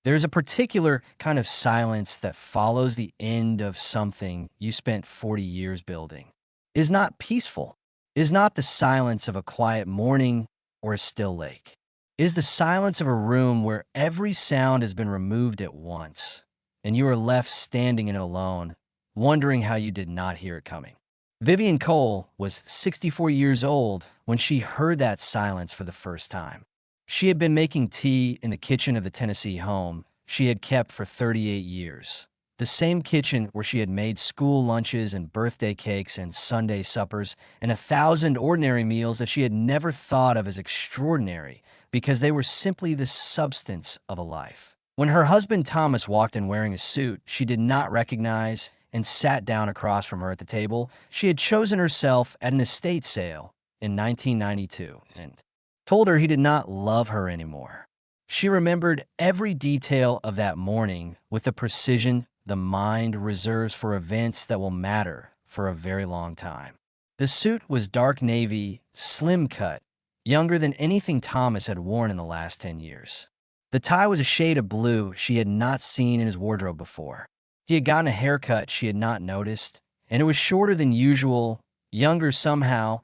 There's a particular kind of silence that follows the end of something you spent 40 years building. It is not peaceful. It is not the silence of a quiet morning or a still lake. It is the silence of a room where every sound has been removed at once, and you are left standing in it alone, wondering how you did not hear it coming. Vivian Cole was 64 years old when she heard that silence for the first time. She had been making tea in the kitchen of the Tennessee home she had kept for 38 years. The same kitchen where she had made school lunches and birthday cakes and Sunday suppers and 1,000 ordinary meals that she had never thought of as extraordinary because they were simply the substance of a life. When her husband Thomas walked in wearing a suit she did not recognize and sat down across from her at the table she had chosen herself at an estate sale in 1992 and told her he did not love her anymore. She remembered every detail of that morning with the precision the mind reserves for events that will matter for a very long time. The suit was dark navy, slim cut, younger than anything Thomas had worn in the last 10 years. The tie was a shade of blue she had not seen in his wardrobe before. He had gotten a haircut she had not noticed, and it was shorter than usual, younger somehow,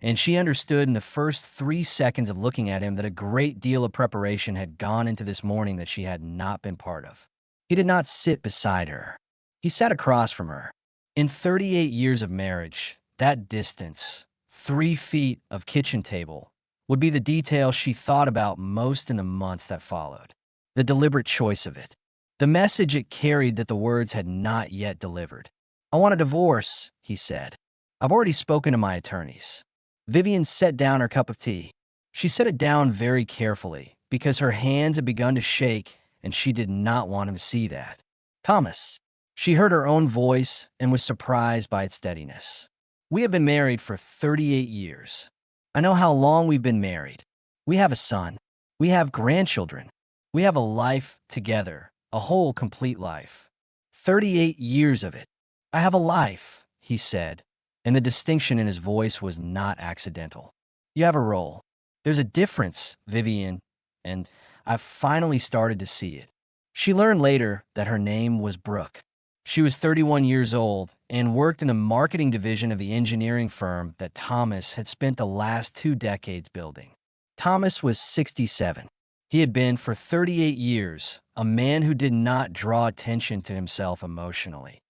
and she understood in the first 3 seconds of looking at him that a great deal of preparation had gone into this morning that she had not been part of. He did not sit beside her. He sat across from her. In 38 years of marriage, that distance, 3 feet of kitchen table, would be the detail she thought about most in the months that followed. The deliberate choice of it. The message it carried that the words had not yet delivered. "I want a divorce," he said. "I've already spoken to my attorneys." Vivian set down her cup of tea. She set it down very carefully because her hands had begun to shake and she did not want him to see that. "Thomas." She heard her own voice and was surprised by its steadiness. "We have been married for 38 years. I know how long we've been married. We have a son. We have grandchildren. We have a life together, a whole complete life. 38 years of it. I have a life," he said, and the distinction in his voice was not accidental. "You have a role. There's a difference, Vivian, and I've finally started to see it." She learned later that her name was Brooke. She was 31 years old and worked in the marketing division of the engineering firm that Thomas had spent the last 2 decades building. Thomas was 67. He had been for 38 years a man who did not draw attention to himself emotionally,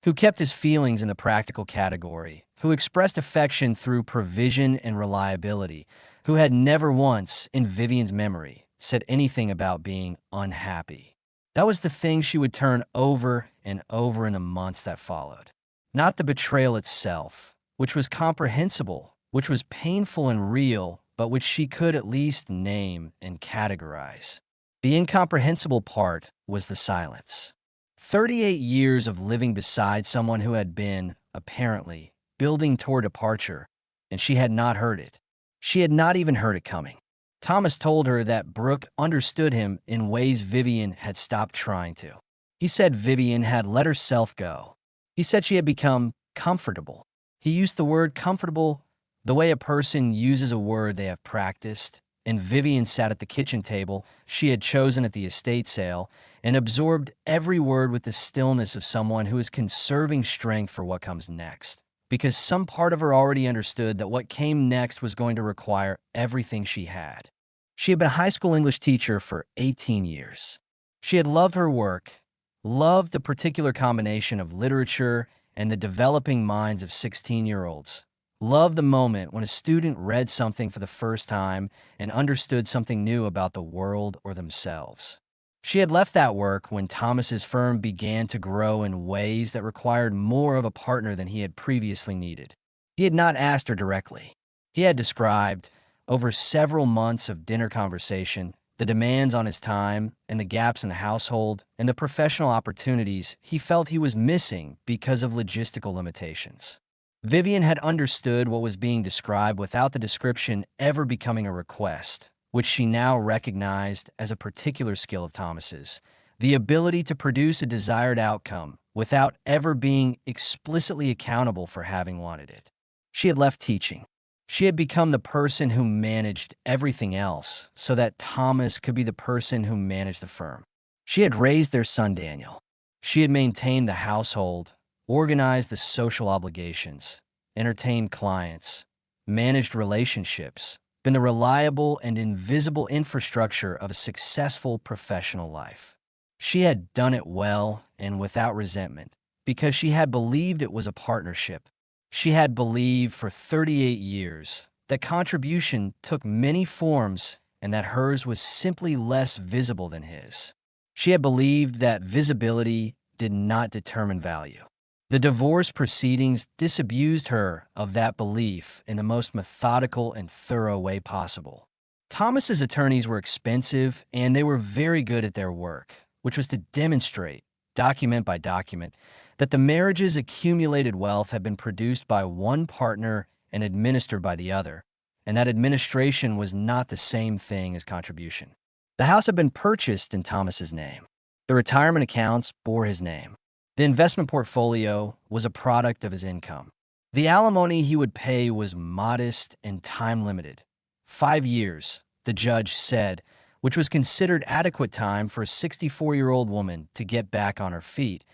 who kept his feelings in the practical category, who expressed affection through provision and reliability, who had never once, in Vivian's memory, said anything about being unhappy. That was the thing she would turn over and over in the months that followed. Not the betrayal itself, which was comprehensible, which was painful and real, but which she could at least name and categorize. The incomprehensible part was the silence. 38 years of living beside someone who had been, apparently, building toward departure, and she had not heard it. She had not even heard it coming. Thomas told her that Brooke understood him in ways Vivian had stopped trying to. He said Vivian had let herself go. He said she had become comfortable. He used the word comfortable the way a person uses a word they have practiced, and Vivian sat at the kitchen table she had chosen at the estate sale and absorbed every word with the stillness of someone who is conserving strength for what comes next, because some part of her already understood that what came next was going to require everything she had. She had been a high school English teacher for 18 years. She had loved her work, loved the particular combination of literature and the developing minds of 16-year-olds, loved the moment when a student read something for the first time and understood something new about the world or themselves. She had left that work when Thomas's firm began to grow in ways that required more of a partner than he had previously needed. He had not asked her directly. He had described, over several months of dinner conversation, the demands on his time and the gaps in the household and the professional opportunities he felt he was missing because of logistical limitations. Vivian had understood what was being described without the description ever becoming a request, which she now recognized as a particular skill of Thomas's, the ability to produce a desired outcome without ever being explicitly accountable for having wanted it. She had left teaching. She had become the person who managed everything else so that Thomas could be the person who managed the firm. She had raised their son Daniel. She had maintained the household, organized the social obligations, entertained clients, managed relationships, been the reliable and invisible infrastructure of a successful professional life. She had done it well and without resentment because she had believed it was a partnership. She had believed for 38 years that contribution took many forms and that hers was simply less visible than his. She had believed that visibility did not determine value. The divorce proceedings disabused her of that belief in the most methodical and thorough way possible. Thomas's attorneys were expensive, and they were very good at their work, which was to demonstrate, document by document, that the marriage's accumulated wealth had been produced by one partner and administered by the other, and that administration was not the same thing as contribution. The house had been purchased in Thomas's name. The retirement accounts bore his name. The investment portfolio was a product of his income. The alimony he would pay was modest and time-limited. 5 years, the judge said, which was considered adequate time for a 64-year-old woman to get back on her feet,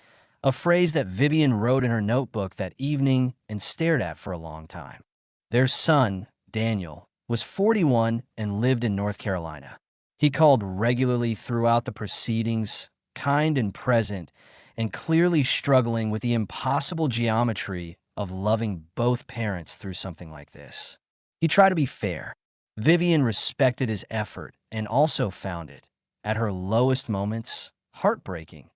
a phrase that Vivian wrote in her notebook that evening and stared at for a long time. Their son, Daniel, was 41 and lived in North Carolina. He called regularly throughout the proceedings, kind and present, and clearly struggling with the impossible geometry of loving both parents through something like this. He tried to be fair. Vivian respected his effort and also found it, at her lowest moments, heartbreaking,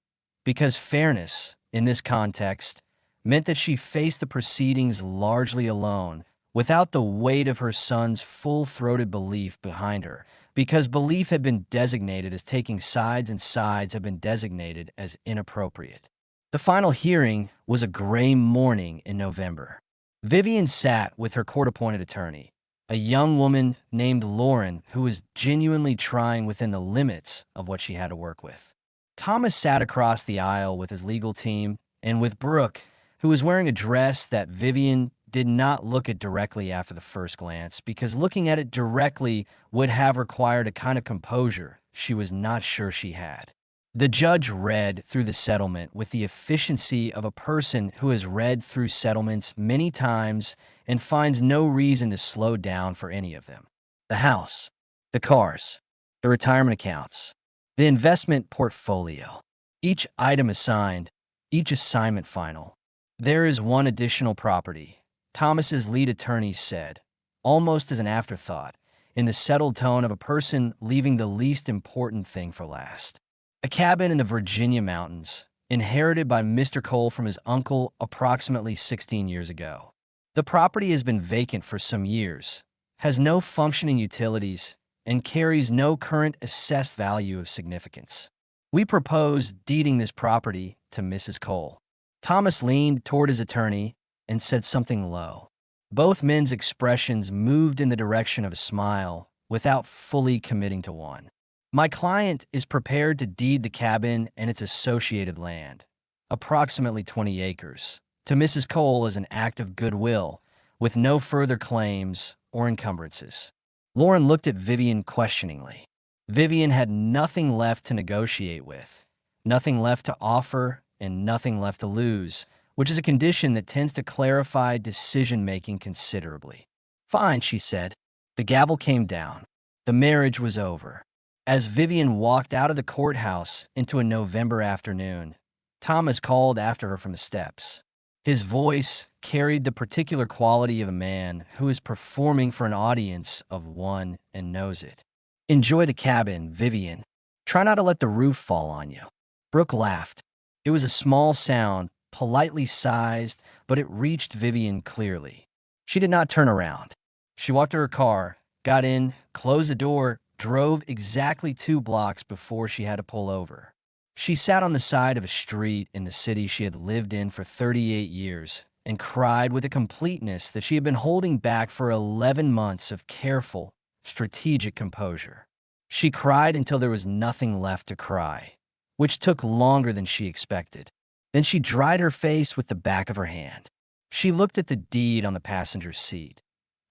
because fairness, in this context, meant that she faced the proceedings largely alone, without the weight of her son's full-throated belief behind her, because belief had been designated as taking sides and sides had been designated as inappropriate. The final hearing was a gray morning in November. Vivian sat with her court-appointed attorney, a young woman named Lauren who was genuinely trying within the limits of what she had to work with. Thomas sat across the aisle with his legal team and with Brooke, who was wearing a dress that Vivian did not look at directly after the first glance because looking at it directly would have required a kind of composure she was not sure she had. The judge read through the settlement with the efficiency of a person who has read through settlements many times and finds no reason to slow down for any of them. The house, the cars, the retirement accounts, the investment portfolio, each item assigned, each assignment final. There is one additional property, Thomas's lead attorney said, almost as an afterthought, in the settled tone of a person leaving the least important thing for last. A cabin in the Virginia mountains, inherited by Mr. Cole from his uncle approximately 16 years ago. The property has been vacant for some years, has no functioning utilities, and carries no current assessed value of significance. We propose deeding this property to Mrs. Cole. Thomas leaned toward his attorney and said something low. Both men's expressions moved in the direction of a smile without fully committing to one. My client is prepared to deed the cabin and its associated land, approximately 20 acres, to Mrs. Cole as an act of goodwill, with no further claims or encumbrances. Lauren looked at Vivian questioningly. Vivian had nothing left to negotiate with, nothing left to offer, and nothing left to lose, which is a condition that tends to clarify decision-making considerably. Fine, she said. The gavel came down. The marriage was over. As Vivian walked out of the courthouse into a November afternoon, Thomas called after her from the steps. His voice carried the particular quality of a man who is performing for an audience of one and knows it. Enjoy the cabin, Vivian. Try not to let the roof fall on you. Brooke laughed. It was a small sound, politely sized, but it reached Vivian clearly. She did not turn around. She walked to her car, got in, closed the door, drove exactly 2 blocks before she had to pull over. She sat on the side of a street in the city she had lived in for 38 years and cried with a completeness that she had been holding back for 11 months of careful, strategic composure. She cried until there was nothing left to cry, which took longer than she expected. Then she dried her face with the back of her hand. She looked at the deed on the passenger seat,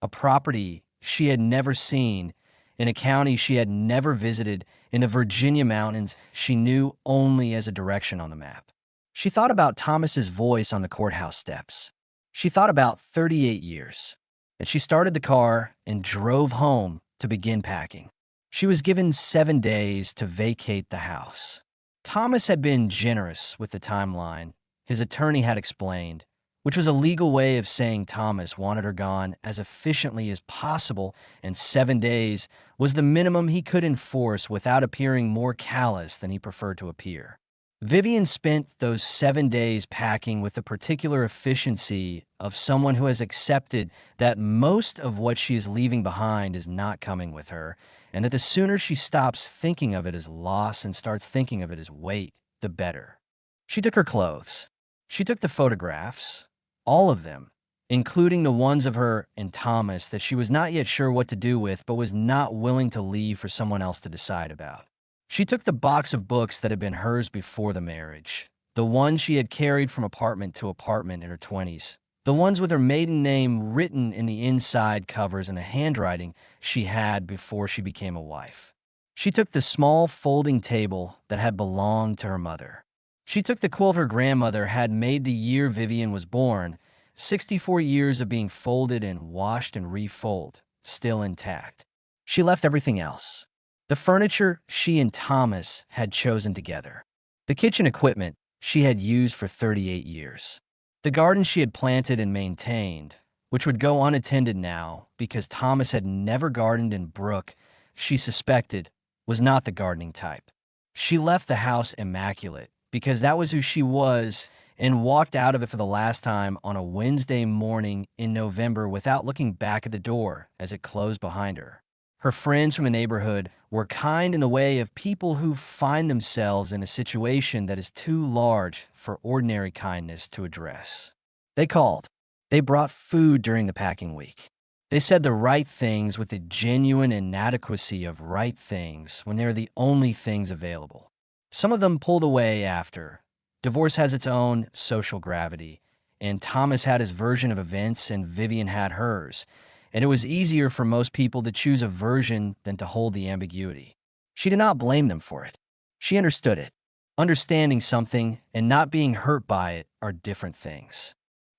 a property she had never seen, in a county she had never visited, in the Virginia mountains she knew only as a direction on the map. She thought about Thomas's voice on the courthouse steps. She thought about 38 years. And she started the car and drove home to begin packing. She was given 7 days to vacate the house. Thomas had been generous with the timeline, his attorney had explained, which was a legal way of saying Thomas wanted her gone as efficiently as possible, and 7 days was the minimum he could enforce without appearing more callous than he preferred to appear. Vivian spent those 7 days packing with the particular efficiency of someone who has accepted that most of what she is leaving behind is not coming with her, and that the sooner she stops thinking of it as loss and starts thinking of it as weight, the better. She took her clothes. She took the photographs, all of them, including the ones of her and Thomas that she was not yet sure what to do with but was not willing to leave for someone else to decide about. She took the box of books that had been hers before the marriage, the ones she had carried from apartment to apartment in her 20s, the ones with her maiden name written in the inside covers and the handwriting she had before she became a wife. She took the small folding table that had belonged to her mother. She took the quilt her grandmother had made the year Vivian was born, 64 years of being folded and washed and refolded, still intact. She left everything else. The furniture she and Thomas had chosen together. The kitchen equipment she had used for 38 years. The garden she had planted and maintained, which would go unattended now because Thomas had never gardened and Brooke, she suspected, was not the gardening type. She left the house immaculate because that was who she was and walked out of it for the last time on a Wednesday morning in November without looking back at the door as it closed behind her. Her friends from the neighborhood were kind in the way of people who find themselves in a situation that is too large for ordinary kindness to address. They called. They brought food during the packing week. They said the right things with the genuine inadequacy of right things when they're the only things available. Some of them pulled away after. Divorce has its own social gravity, and Thomas had his version of events and Vivian had hers. And it was easier for most people to choose a version than to hold the ambiguity. She did not blame them for it. She understood it. Understanding something and not being hurt by it are different things.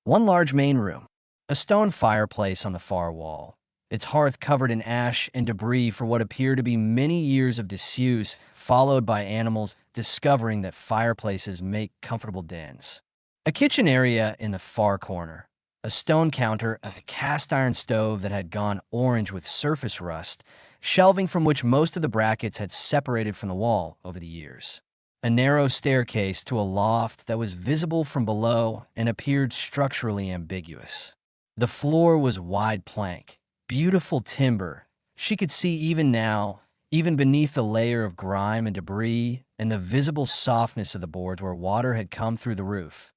One large main room, a stone fireplace on the far wall, its hearth covered in ash and debris for what appeared to be many years of disuse, followed by animals discovering that fireplaces make comfortable dens. A kitchen area in the far corner. A stone counter, a cast-iron stove that had gone orange with surface rust, shelving from which most of the brackets had separated from the wall over the years. A narrow staircase to a loft that was visible from below and appeared structurally ambiguous. The floor was wide plank, beautiful timber. She could see even now, even beneath the layer of grime and debris and the visible softness of the boards where water had come through the roof.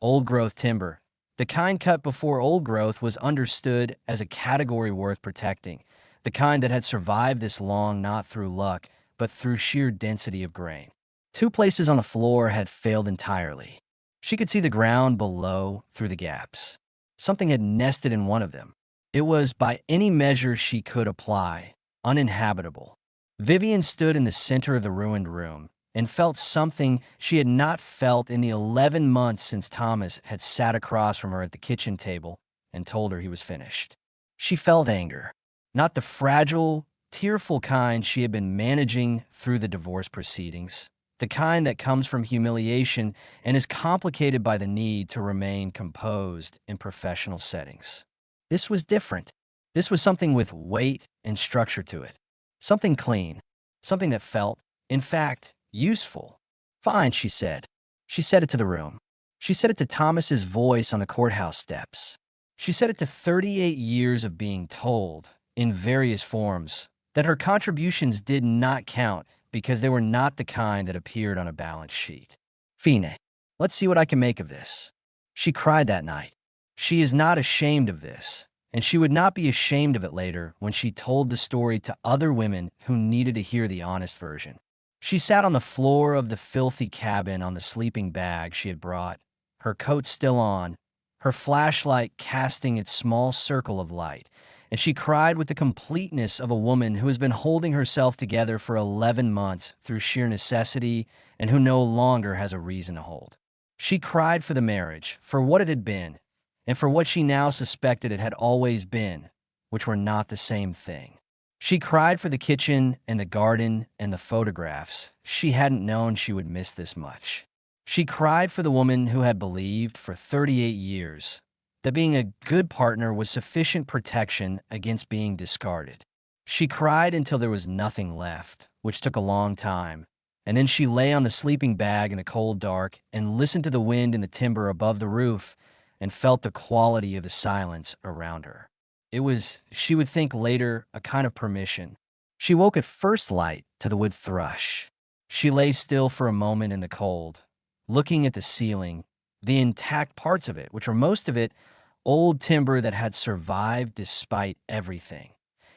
Old-growth timber. The kind cut before old growth was understood as a category worth protecting, the kind that had survived this long not through luck, but through sheer density of grain. 2 places on the floor had failed entirely. She could see the ground below through the gaps. Something had nested in one of them. It was, by any measure she could apply, uninhabitable. Vivian stood in the center of the ruined room and felt something she had not felt in the 11 months since Thomas had sat across from her at the kitchen table and told her he was finished. She felt anger, not the fragile, tearful kind she had been managing through the divorce proceedings, the kind that comes from humiliation and is complicated by the need to remain composed in professional settings. This was different. This was something with weight and structure to it. Something clean, something that felt, in fact, useful. Fine, she said. She said it to the room. She said it to Thomas's voice on the courthouse steps. She said it to 38 years of being told, in various forms, that her contributions did not count because they were not the kind that appeared on a balance sheet. Fine, let's see what I can make of this. She cried that night. She is not ashamed of this, and she would not be ashamed of it later when she told the story to other women who needed to hear the honest version. She sat on the floor of the filthy cabin on the sleeping bag she had brought, her coat still on, her flashlight casting its small circle of light, and she cried with the completeness of a woman who has been holding herself together for 11 months through sheer necessity and who no longer has a reason to hold. She cried for the marriage, for what it had been, and for what she now suspected it had always been, which were not the same thing. She cried for the kitchen and the garden and the photographs. She hadn't known she would miss this much. She cried for the woman who had believed for 38 years that being a good partner was sufficient protection against being discarded. She cried until there was nothing left, which took a long time, and then she lay on the sleeping bag in the cold dark and listened to the wind in the timber above the roof and felt the quality of the silence around her. It was, she would think later, a kind of permission. She woke at first light to the wood thrush. She lay still for a moment in the cold, looking at the ceiling, the intact parts of it, which were most of it old timber that had survived despite everything.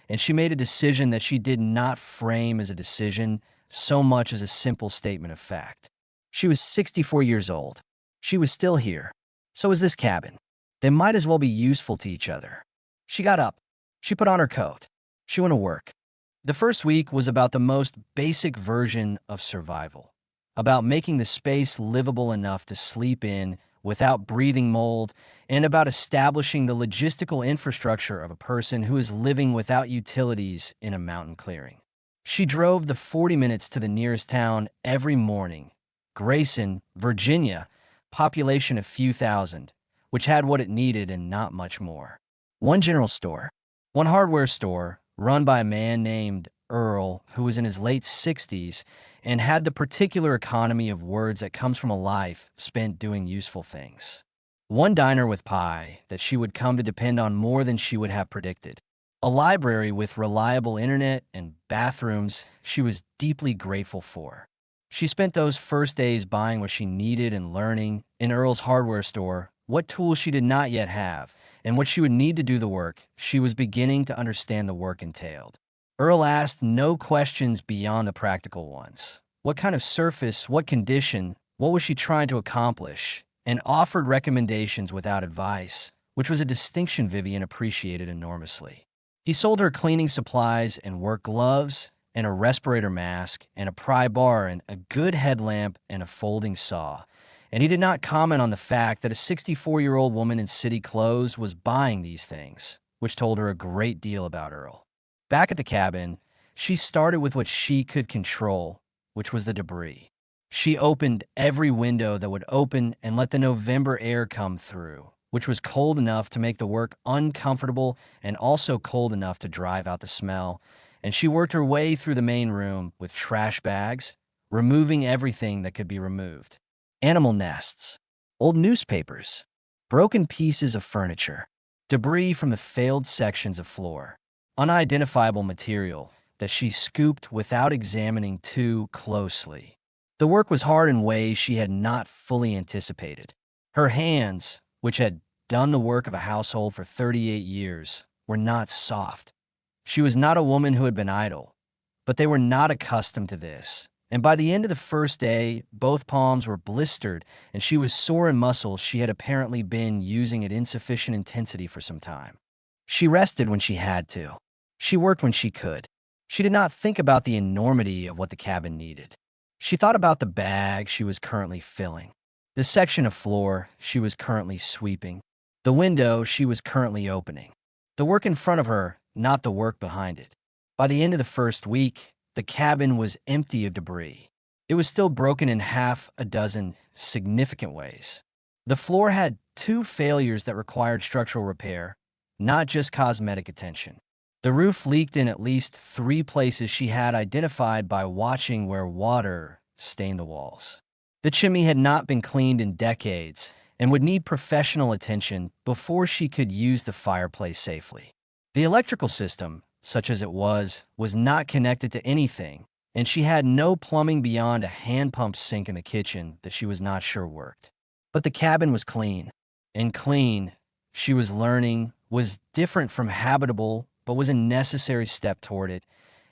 And she made a decision that she did not frame as a decision so much as a simple statement of fact. She was 64 years old. She was still here. So was this cabin. They might as well be useful to each other. She got up. She put on her coat. She went to work. The first week was about the most basic version of survival, about making the space livable enough to sleep in without breathing mold, and about establishing the logistical infrastructure of a person who is living without utilities in a mountain clearing. She drove the 40 minutes to the nearest town every morning, Grayson, Virginia, population a few thousand, which had what it needed and not much more. One general store, one hardware store, run by a man named Earl, who was in his late 60s and had the particular economy of words that comes from a life spent doing useful things. One diner with pie that she would come to depend on more than she would have predicted. A library with reliable internet and bathrooms she was deeply grateful for. She spent those first days buying what she needed and learning in Earl's hardware store what tools she did not yet have and what she would need to do the work. She was beginning to understand the work entailed. Earl asked no questions beyond the practical ones. What kind of surface, what condition, what was she trying to accomplish? And offered recommendations without advice, which was a distinction Vivian appreciated enormously. He sold her cleaning supplies and work gloves and a respirator mask and a pry bar and a good headlamp and a folding saw. And he did not comment on the fact that a 64-year-old woman in city clothes was buying these things, which told her a great deal about Earl. Back at the cabin, she started with what she could control, which was the debris. She opened every window that would open and let the November air come through, which was cold enough to make the work uncomfortable and also cold enough to drive out the smell. And she worked her way through the main room with trash bags, removing everything that could be removed. Animal nests, old newspapers, broken pieces of furniture, debris from the failed sections of floor, unidentifiable material that she scooped without examining too closely. The work was hard in ways she had not fully anticipated. Her hands, which had done the work of a household for 38 years, were not soft. She was not a woman who had been idle, but they were not accustomed to this. And by the end of the first day, both palms were blistered, and she was sore in muscles she had apparently been using at insufficient intensity for some time. She rested when she had to. She worked when she could. She did not think about the enormity of what the cabin needed. She thought about the bag she was currently filling, the section of floor she was currently sweeping, the window she was currently opening, the work in front of her, not the work behind it. By the end of the first week, the cabin was empty of debris. It was still broken in half a dozen significant ways. The floor had 2 failures that required structural repair, not just cosmetic attention. The roof leaked in at least 3 places she had identified by watching where water stained the walls. The chimney had not been cleaned in decades and would need professional attention before she could use the fireplace safely. The electrical system, such as it was not connected to anything, and she had no plumbing beyond a hand pump sink in the kitchen that she was not sure worked. But the cabin was clean, and clean, she was learning, was different from habitable, but was a necessary step toward it,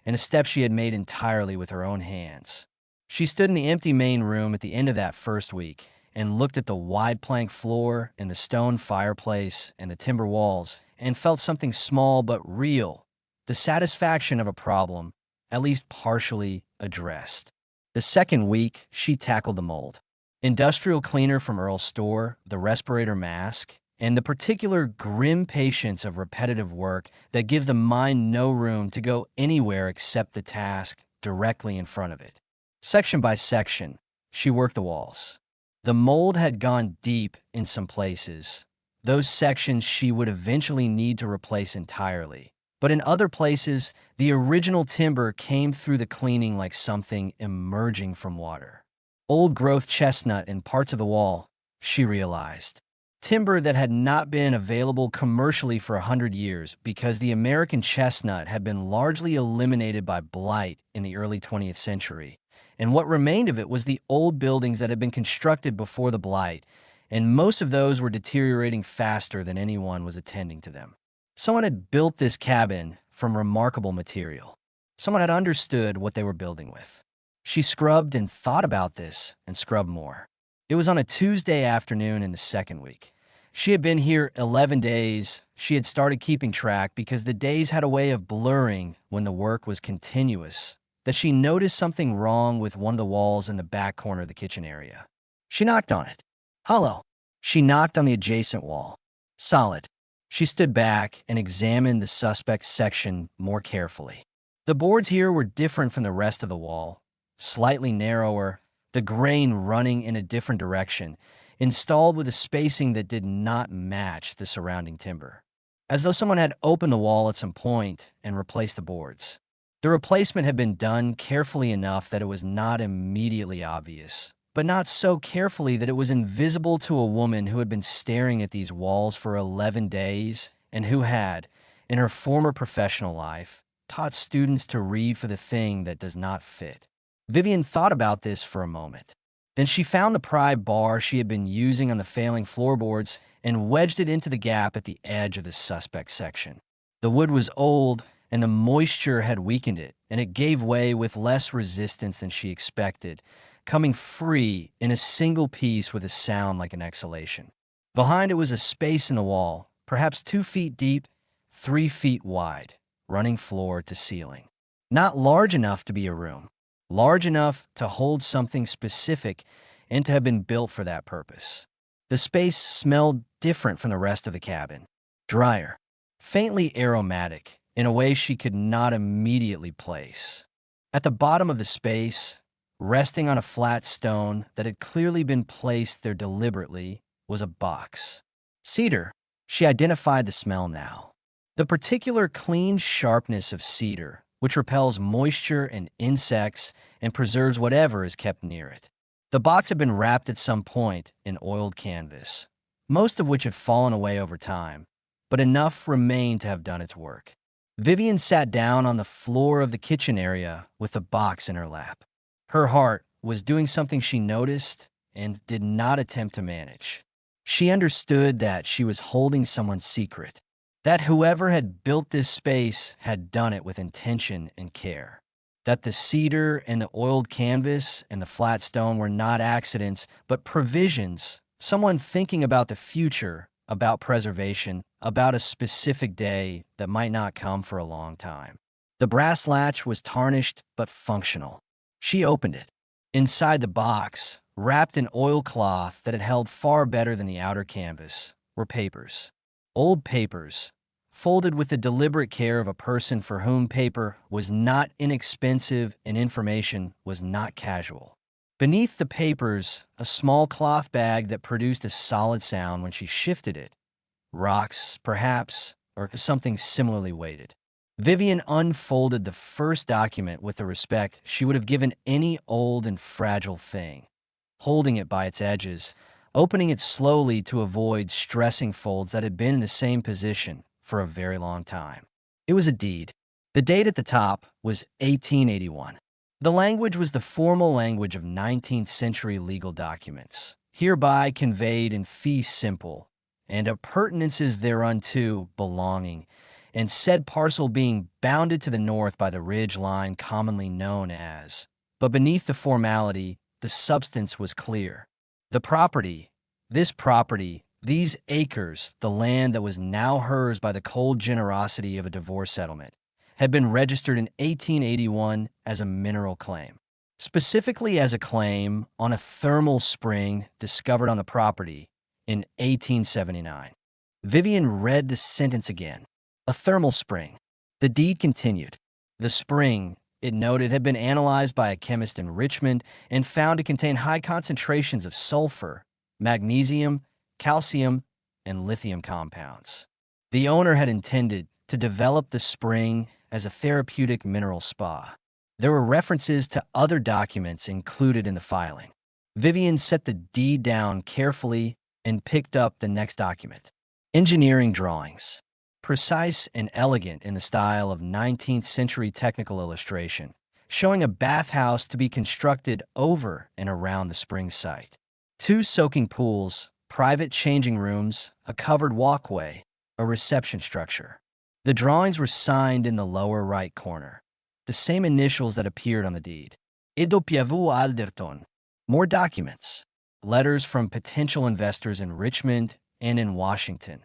and a step she had made entirely with her own hands. She stood in the empty main room at the end of that first week and looked at the wide plank floor and the stone fireplace and the timber walls, and felt something small but real, the satisfaction of a problem, at least partially addressed. The second week, she tackled the mold. Industrial cleaner from Earl's store, the respirator mask, and the particular grim patience of repetitive work that give the mind no room to go anywhere except the task directly in front of it. Section by section, she worked the walls. The mold had gone deep in some places. Those sections she would eventually need to replace entirely. But in other places, the original timber came through the cleaning like something emerging from water. Old-growth chestnut in parts of the wall, she realized. Timber that had not been available commercially for 100 years because the American chestnut had been largely eliminated by blight in the early 20th century. And what remained of it was the old buildings that had been constructed before the blight, and most of those were deteriorating faster than anyone was attending to them. Someone had built this cabin from remarkable material. Someone had understood what they were building with. She scrubbed and thought about this and scrubbed more. It was on a Tuesday afternoon in the second week. She had been here 11 days. She had started keeping track because the days had a way of blurring when the work was continuous, that she noticed something wrong with one of the walls in the back corner of the kitchen area. She knocked on it. Hollow. She knocked on the adjacent wall. Solid. She stood back and examined the suspect's section more carefully. The boards here were different from the rest of the wall, slightly narrower, the grain running in a different direction, installed with a spacing that did not match the surrounding timber, as though someone had opened the wall at some point and replaced the boards. The replacement had been done carefully enough that it was not immediately obvious, but not so carefully that it was invisible to a woman who had been staring at these walls for 11 days and who had, in her former professional life, taught students to read for the thing that does not fit. Vivian thought about this for a moment. Then she found the pry bar she had been using on the failing floorboards and wedged it into the gap at the edge of the suspect section. The wood was old, and the moisture had weakened it, and it gave way with less resistance than she expected, coming free in a single piece with a sound like an exhalation. Behind it was a space in the wall, perhaps 2 feet deep, 3 feet wide, running floor to ceiling. Not large enough to be a room, large enough to hold something specific and to have been built for that purpose. The space smelled different from the rest of the cabin. Drier, faintly aromatic, in a way she could not immediately place. At the bottom of the space, resting on a flat stone that had clearly been placed there deliberately, was a box. Cedar. She identified the smell now. The particular clean sharpness of cedar, which repels moisture and insects and preserves whatever is kept near it. The box had been wrapped at some point in oiled canvas, most of which had fallen away over time, but enough remained to have done its work. Vivian sat down on the floor of the kitchen area with the box in her lap. Her heart was doing something she noticed and did not attempt to manage. She understood that she was holding someone's secret, that whoever had built this space had done it with intention and care, that the cedar and the oiled canvas and the flat stone were not accidents, but provisions, someone thinking about the future, about preservation, about a specific day that might not come for a long time. The brass latch was tarnished but functional. She opened it. Inside the box, wrapped in oilcloth that had held far better than the outer canvas, were papers. Old papers, folded with the deliberate care of a person for whom paper was not inexpensive and information was not casual. Beneath the papers, a small cloth bag that produced a solid sound when she shifted it. Rocks, perhaps, or something similarly weighted. Vivian unfolded the first document with the respect she would have given any old and fragile thing, holding it by its edges, opening it slowly to avoid stressing folds that had been in the same position for a very long time. It was a deed. The date at the top was 1881. The language was the formal language of 19th century legal documents, hereby conveyed in fee simple, and appurtenances thereunto belonging, and said parcel being bounded to the north by the ridge line commonly known as. But beneath the formality, the substance was clear. The property, this property, These acres, the land that was now hers by the cold generosity of a divorce settlement, had been registered in 1881 as a mineral claim, specifically as a claim on a thermal spring discovered on the property in 1879. Vivian read the sentence again. A thermal spring. The deed continued. The spring, it noted, had been analyzed by a chemist in Richmond and found to contain high concentrations of sulfur, magnesium, calcium, and lithium compounds. The owner had intended to develop the spring as a therapeutic mineral spa. There were references to other documents included in the filing. Vivian set the deed down carefully and picked up the next document. Engineering drawings. Precise and elegant in the style of 19th century technical illustration, showing a bathhouse to be constructed over and around the spring site. 2 soaking pools, private changing rooms, a covered walkway, a reception structure. The drawings were signed in the lower right corner, the same initials that appeared on the deed. W. Alderton. More documents. Letters from potential investors in Richmond and in Washington.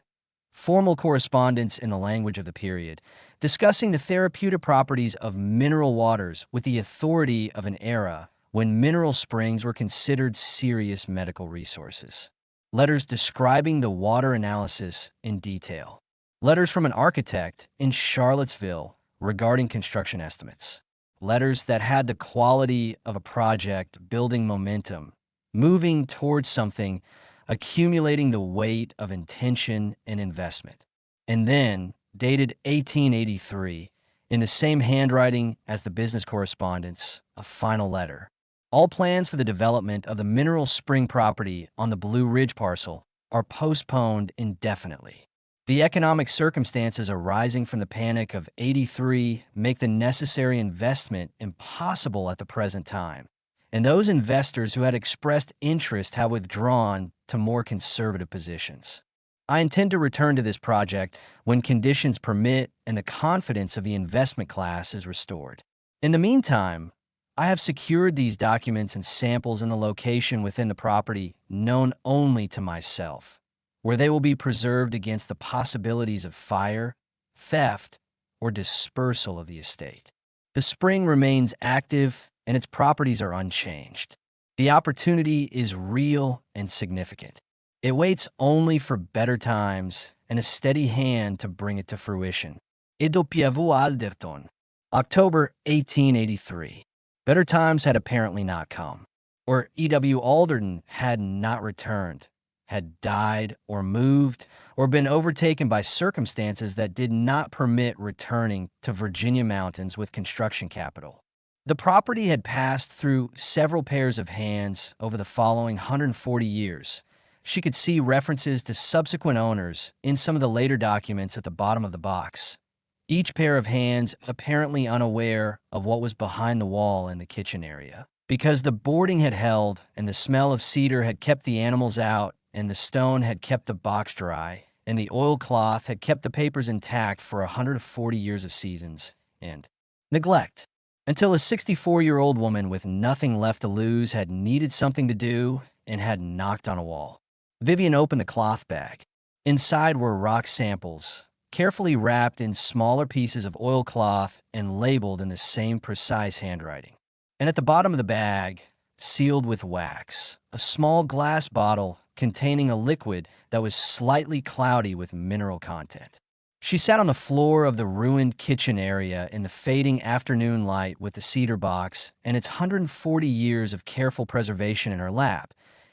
Formal correspondence in the language of the period, discussing the therapeutic properties of mineral waters with the authority of an era when mineral springs were considered serious medical resources. Letters describing the water analysis in detail. Letters from an architect in Charlottesville regarding construction estimates. Letters that had the quality of a project building momentum, moving towards something, accumulating the weight of intention and investment. And then, dated 1883, in the same handwriting as the business correspondence, a final letter. All plans for the development of the mineral spring property on the Blue Ridge parcel are postponed indefinitely. The economic circumstances arising from the panic of '83 make the necessary investment impossible at the present time, and those investors who had expressed interest have withdrawn to more conservative positions. I intend to return to this project when conditions permit and the confidence of the investment class is restored. In the meantime, I have secured these documents and samples in the location within the property known only to myself, where they will be preserved against the possibilities of fire, theft, or dispersal of the estate. The spring remains active and its properties are unchanged. The opportunity is real and significant. It waits only for better times and a steady hand to bring it to fruition. W. Alderton. October 1883. Better times had apparently not come, or E.W. Alderton had not returned, had died or moved, or been overtaken by circumstances that did not permit returning to Virginia mountains with construction capital. The property had passed through several pairs of hands over the following 140 years. She could see references to subsequent owners in some of the later documents at the bottom of the box. Each pair of hands apparently unaware of what was behind the wall in the kitchen area. Because the boarding had held and the smell of cedar had kept the animals out and the stone had kept the box dry and the oilcloth had kept the papers intact for 140 years of seasons and neglect. Until a 64-year-old woman with nothing left to lose had needed something to do and had knocked on a wall. Vivian opened the cloth bag. Inside were rock samples, carefully wrapped in smaller pieces of oilcloth and labeled in the same precise handwriting. And at the bottom of the bag, sealed with wax, a small glass bottle containing a liquid that was slightly cloudy with mineral content. She sat on the floor of the ruined kitchen area in the fading afternoon light with the cedar box and its 140 years of careful preservation in her lap,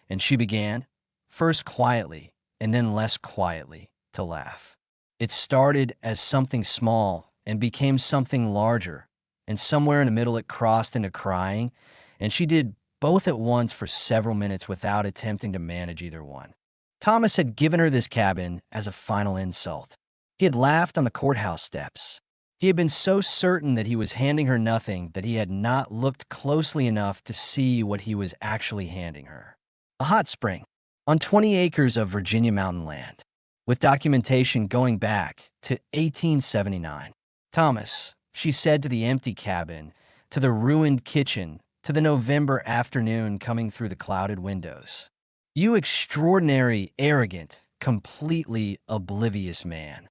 and she began, first quietly and then less quietly, to laugh. It started as something small and became something larger, and somewhere in the middle it crossed into crying, and she did both at once for several minutes without attempting to manage either one. Thomas had given her this cabin as a final insult. He had laughed on the courthouse steps. He had been so certain that he was handing her nothing that he had not looked closely enough to see what he was actually handing her. A hot spring on 20 acres of Virginia mountain land, with documentation going back to 1879. Thomas, she said to the empty cabin, to the ruined kitchen, to the November afternoon coming through the clouded windows. You extraordinary, arrogant, completely oblivious man.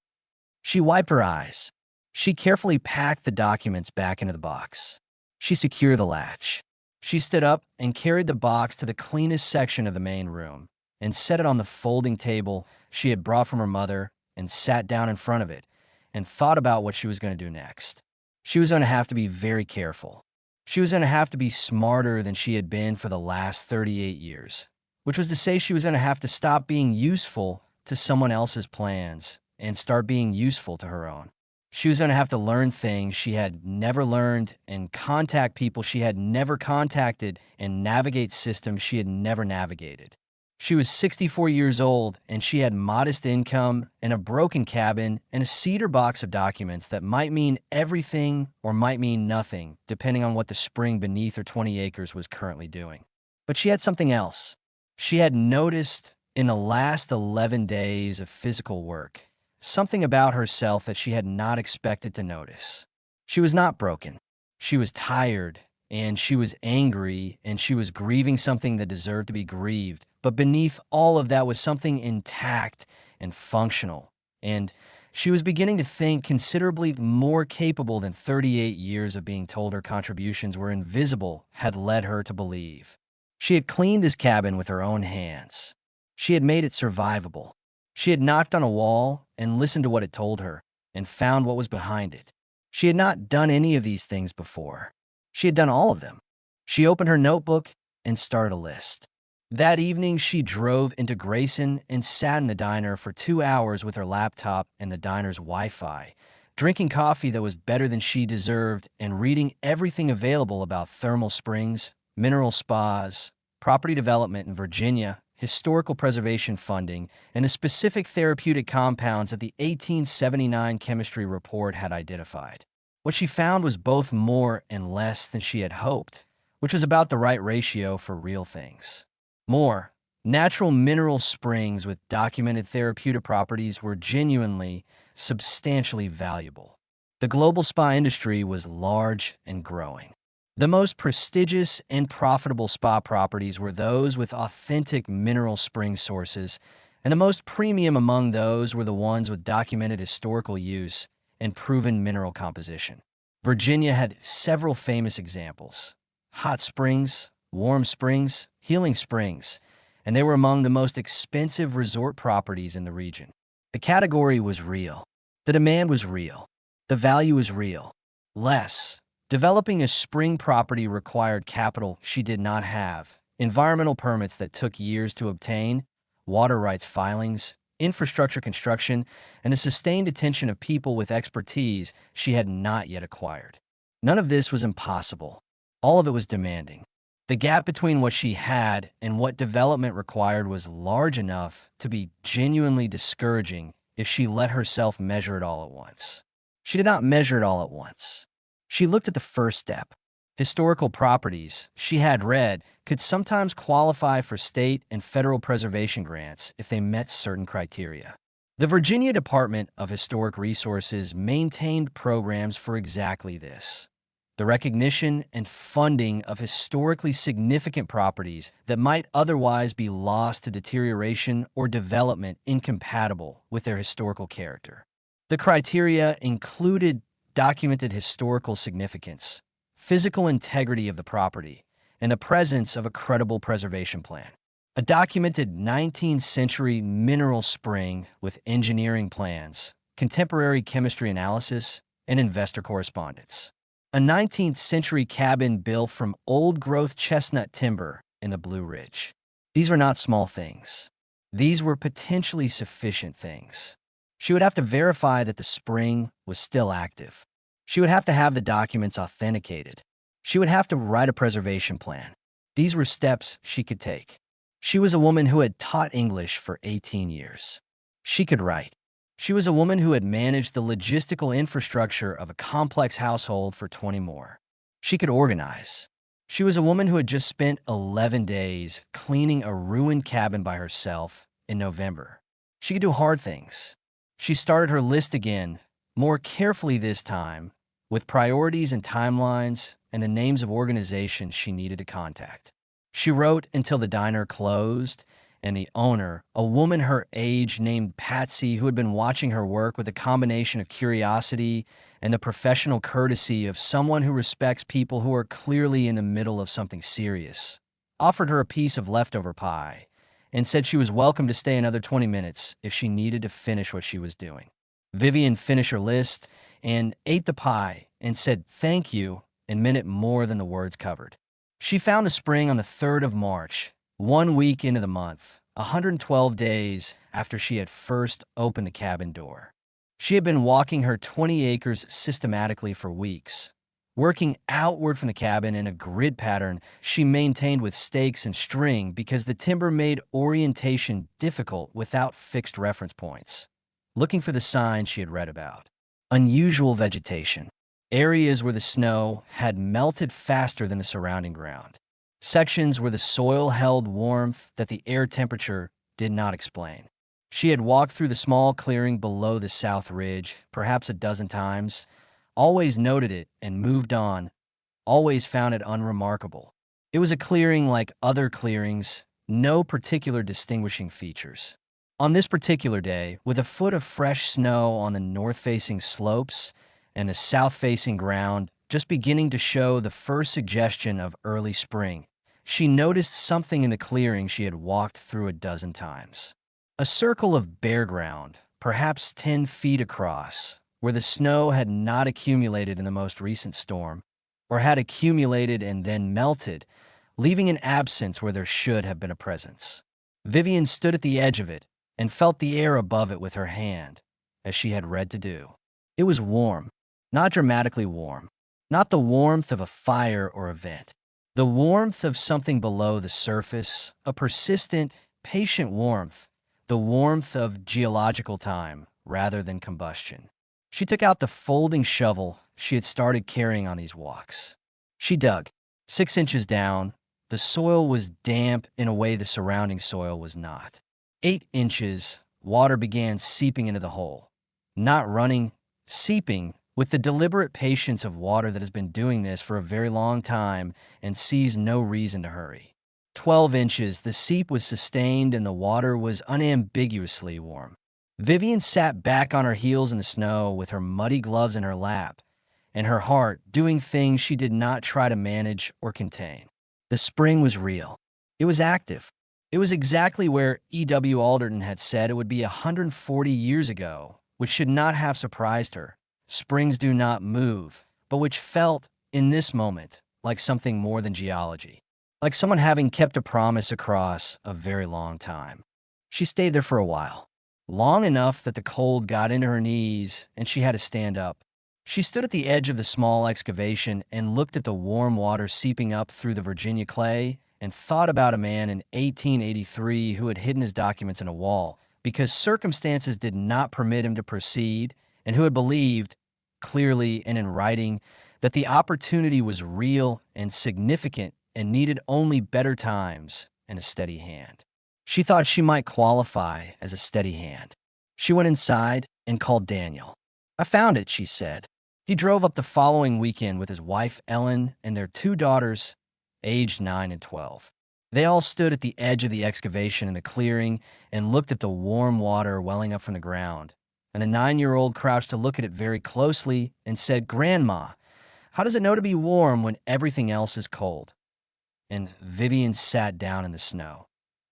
She wiped her eyes. She carefully packed the documents back into the box. She secured the latch. She stood up and carried the box to the cleanest section of the main room and set it on the folding table she had brought from her mother and sat down in front of it and thought about what she was going to do next. She was going to have to be very careful. She was going to have to be smarter than she had been for the last 38 years, which was to say she was going to have to stop being useful to someone else's plans and start being useful to her own. She was going to have to learn things she had never learned and contact people she had never contacted and navigate systems she had never navigated. She was 64 years old and she had modest income and a broken cabin and a cedar box of documents that might mean everything or might mean nothing, depending on what the spring beneath her 20 acres was currently doing. But she had something else. She had noticed in the last 11 days of physical work something about herself that she had not expected to notice. She was not broken. She was tired, and she was angry, and she was grieving something that deserved to be grieved. But beneath all of that was something intact and functional. And she was beginning to think considerably more capable than 38 years of being told her contributions were invisible had led her to believe. She had cleaned this cabin with her own hands. She had made it survivable. She had knocked on a wall and listened to what it told her and found what was behind it. She had not done any of these things before. She had done all of them. She opened her notebook and started a list. That evening, she drove into Grayson and sat in the diner for 2 hours with her laptop and the diner's Wi-Fi, drinking coffee that was better than she deserved and reading everything available about thermal springs, mineral spas, property development in Virginia, historical preservation funding, and the specific therapeutic compounds that the 1879 chemistry report had identified. What she found was both more and less than she had hoped, which was about the right ratio for real things. More, natural mineral springs with documented therapeutic properties were genuinely, substantially valuable. The global spa industry was large and growing. The most prestigious and profitable spa properties were those with authentic mineral spring sources, and the most premium among those were the ones with documented historical use and proven mineral composition. Virginia had several famous examples: hot springs, warm springs, healing springs, and they were among the most expensive resort properties in the region. The category was real. The demand was real. The value was real. Less. Developing a spring property required capital she did not have, environmental permits that took years to obtain, water rights filings, infrastructure construction, and the sustained attention of people with expertise she had not yet acquired. None of this was impossible. All of it was demanding. The gap between what she had and what development required was large enough to be genuinely discouraging if she let herself measure it all at once. She did not measure it all at once. She looked at the first step. Historical properties, she had read, could sometimes qualify for state and federal preservation grants if they met certain criteria. The Virginia Department of Historic Resources maintained programs for exactly this: the recognition and funding of historically significant properties that might otherwise be lost to deterioration or development incompatible with their historical character. The criteria included documented historical significance, physical integrity of the property, and the presence of a credible preservation plan. A documented 19th century mineral spring with engineering plans, contemporary chemistry analysis, and investor correspondence. A 19th century cabin built from old-growth chestnut timber in the Blue Ridge. These were not small things. These were potentially sufficient things. She would have to verify that the spring was still active. She would have to have the documents authenticated. She would have to write a preservation plan. These were steps she could take. She was a woman who had taught English for 18 years. She could write. She was a woman who had managed the logistical infrastructure of a complex household for 20 more. She could organize. She was a woman who had just spent 11 days cleaning a ruined cabin by herself in November. She could do hard things. She started her list again, more carefully this time, with priorities and timelines and the names of organizations she needed to contact. She wrote until the diner closed, and the owner, a woman her age named Patsy, who had been watching her work with a combination of curiosity and the professional courtesy of someone who respects people who are clearly in the middle of something serious, offered her a piece of leftover pie and said she was welcome to stay another 20 minutes if she needed to finish what she was doing. Vivian finished her list and ate the pie and said thank you and meant it more than the words covered. She found the spring on the 3rd of March, 1 week into the month, 112 days after she had first opened the cabin door. She had been walking her 20 acres systematically for weeks, working outward from the cabin in a grid pattern she maintained with stakes and string because the timber made orientation difficult without fixed reference points, looking for the signs she had read about. Unusual vegetation. Areas where the snow had melted faster than the surrounding ground. Sections where the soil held warmth that the air temperature did not explain. She had walked through the small clearing below the south ridge, perhaps a dozen times, always noted it and moved on, always found it unremarkable. It was a clearing like other clearings, no particular distinguishing features. On this particular day, with a foot of fresh snow on the north-facing slopes and the south-facing ground just beginning to show the first suggestion of early spring, she noticed something in the clearing she had walked through a dozen times. A circle of bare ground, perhaps 10 feet across, where the snow had not accumulated in the most recent storm, or had accumulated and then melted, leaving an absence where there should have been a presence. Vivian stood at the edge of it and felt the air above it with her hand, as she had read to do. It was warm, not dramatically warm, not the warmth of a fire or a vent. The warmth of something below the surface, a persistent, patient warmth, the warmth of geological time rather than combustion. She took out the folding shovel she had started carrying on these walks. She dug. 6 inches down, the soil was damp in a way the surrounding soil was not. 8 inches, water began seeping into the hole. Not running, seeping, with the deliberate patience of water that has been doing this for a very long time and sees no reason to hurry. 12 inches, the seep was sustained and the water was unambiguously warm. Vivian sat back on her heels in the snow with her muddy gloves in her lap and her heart doing things she did not try to manage or contain. The spring was real. It was active. It was exactly where E.W. Alderton had said it would be 140 years ago, which should not have surprised her. Springs do not move, but which felt, in this moment, like something more than geology, like someone having kept a promise across a very long time. She stayed there for a while, long enough that the cold got into her knees and she had to stand up. She stood at the edge of the small excavation and looked at the warm water seeping up through the Virginia clay and thought about a man in 1883 who had hidden his documents in a wall because circumstances did not permit him to proceed and who had believed, clearly and in writing, that the opportunity was real and significant and needed only better times and a steady hand. She thought she might qualify as a steady hand. She went inside and called Daniel. "I found it," she said. He drove up the following weekend with his wife Ellen and their 2 daughters, aged 9 and 12. They all stood at the edge of the excavation in the clearing and looked at the warm water welling up from the ground. And the 9-year-old crouched to look at it very closely and said, "Grandma, how does it know to be warm when everything else is cold?" And Vivian sat down in the snow,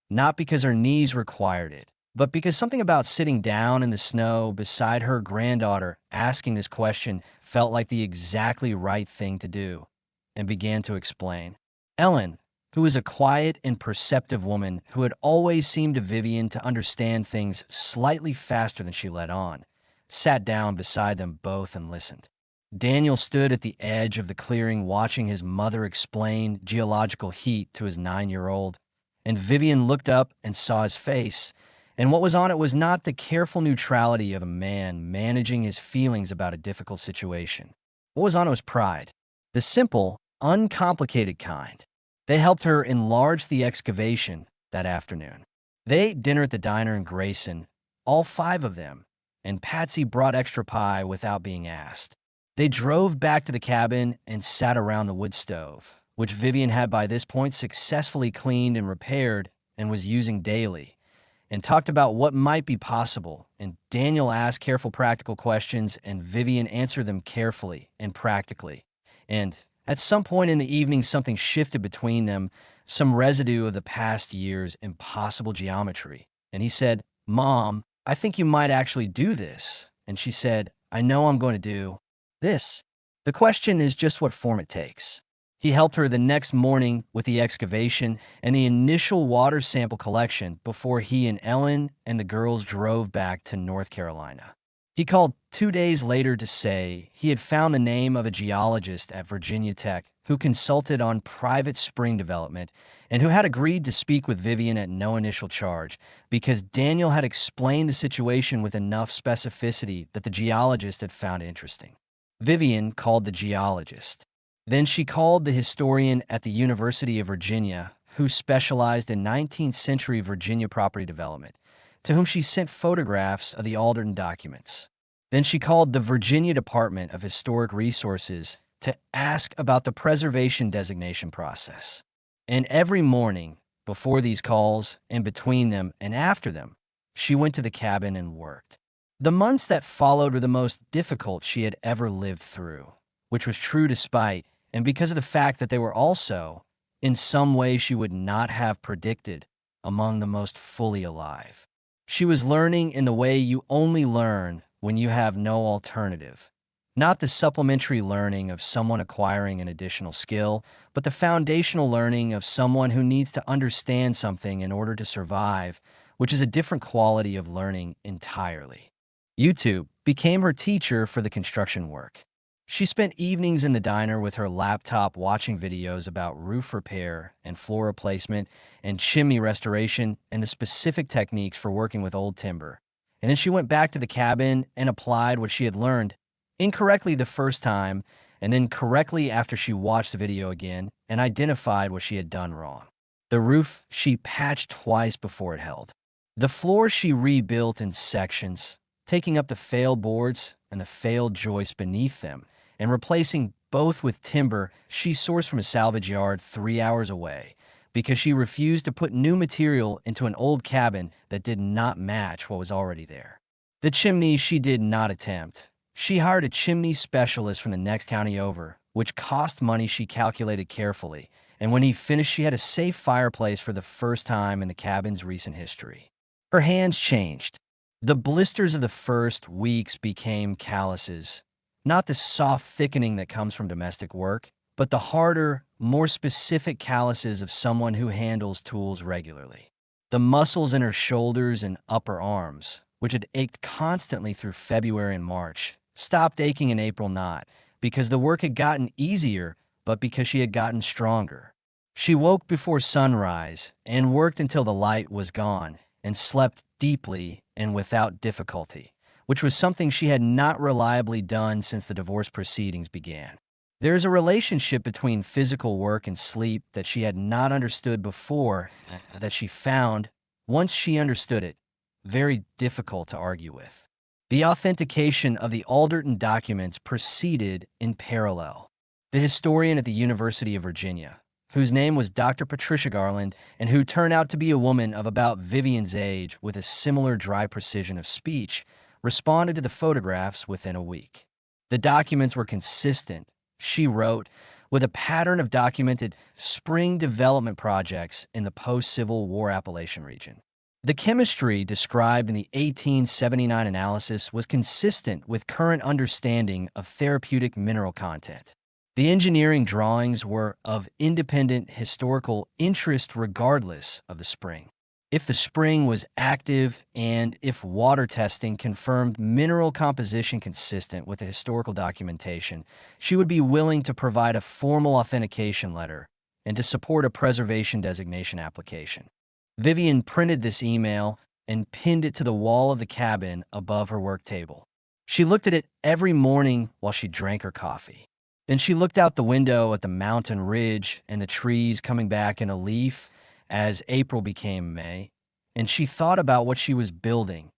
not because her knees required it, but because something about sitting down in the snow beside her granddaughter asking this question felt like the exactly right thing to do, and began to explain. Ellen, who was a quiet and perceptive woman who had always seemed to Vivian to understand things slightly faster than she let on, sat down beside them both and listened. Daniel stood at the edge of the clearing watching his mother explain geological heat to his 9-year-old, and Vivian looked up and saw his face, and what was on it was not the careful neutrality of a man managing his feelings about a difficult situation. What was on it was pride, the simple, uncomplicated kind. They helped her enlarge the excavation that afternoon. They ate dinner at the diner in Grayson, all 5 of them, and Patsy brought extra pie without being asked. They drove back to the cabin and sat around the wood stove, which Vivian had by this point successfully cleaned and repaired and was using daily, and talked about what might be possible. And Daniel asked careful practical questions, and Vivian answered them carefully and practically. And at some point in the evening, something shifted between them, some residue of the past year's impossible geometry. And he said, "Mom, I think you might actually do this." And she said, "I know I'm going to do this. The question is just what form it takes." He helped her the next morning with the excavation and the initial water sample collection before he and Ellen and the girls drove back to North Carolina. He called 2 days later to say he had found the name of a geologist at Virginia Tech who consulted on private spring development and who had agreed to speak with Vivian at no initial charge because Daniel had explained the situation with enough specificity that the geologist had found interesting. Vivian called the geologist. Then she called the historian at the University of Virginia, who specialized in 19th century Virginia property development, to whom she sent photographs of the Alderton documents. Then she called the Virginia Department of Historic Resources to ask about the preservation designation process. And every morning, before these calls, and between them and after them, she went to the cabin and worked. The months that followed were the most difficult she had ever lived through, which was true despite and because of the fact that they were also, in some way she would not have predicted, among the most fully alive. She was learning in the way you only learn when you have no alternative. Not the supplementary learning of someone acquiring an additional skill, but the foundational learning of someone who needs to understand something in order to survive, which is a different quality of learning entirely. YouTube became her teacher for the construction work. She spent evenings in the diner with her laptop watching videos about roof repair and floor replacement and chimney restoration and the specific techniques for working with old timber. And then she went back to the cabin and applied what she had learned, incorrectly the first time, and then correctly after she watched the video again and identified what she had done wrong. The roof she patched twice before it held. The floor she rebuilt in sections, taking up the failed boards and the failed joists beneath them, and replacing both with timber she sourced from a salvage yard 3 hours away because she refused to put new material into an old cabin that did not match what was already there. The chimney she did not attempt. She hired a chimney specialist from the next county over, which cost money she calculated carefully, and when he finished she had a safe fireplace for the first time in the cabin's recent history. Her hands changed. The blisters of the first weeks became calluses. Not the soft thickening that comes from domestic work, but the harder, more specific calluses of someone who handles tools regularly. The muscles in her shoulders and upper arms, which had ached constantly through February and March, stopped aching in April not because the work had gotten easier, but because she had gotten stronger. She woke before sunrise and worked until the light was gone and slept deeply and without difficulty, which was something she had not reliably done since the divorce proceedings began. There is a relationship between physical work and sleep that she had not understood before, that she found, once she understood it, very difficult to argue with. The authentication of the Alderton documents proceeded in parallel. The historian at the University of Virginia, whose name was Dr. Patricia Garland, and who turned out to be a woman of about Vivian's age with a similar dry precision of speech, responded to the photographs within a week. The documents were consistent, she wrote, with a pattern of documented spring development projects in the post-Civil War Appalachian region. The chemistry described in the 1879 analysis was consistent with current understanding of therapeutic mineral content. The engineering drawings were of independent historical interest regardless of the spring. If the spring was active and if water testing confirmed mineral composition consistent with the historical documentation, she would be willing to provide a formal authentication letter and to support a preservation designation application. Vivian printed this email and pinned it to the wall of the cabin above her work table. She looked at it every morning while she drank her coffee. Then she looked out the window at the mountain ridge and the trees coming back in a leaf as April became May, and she thought about what she was building,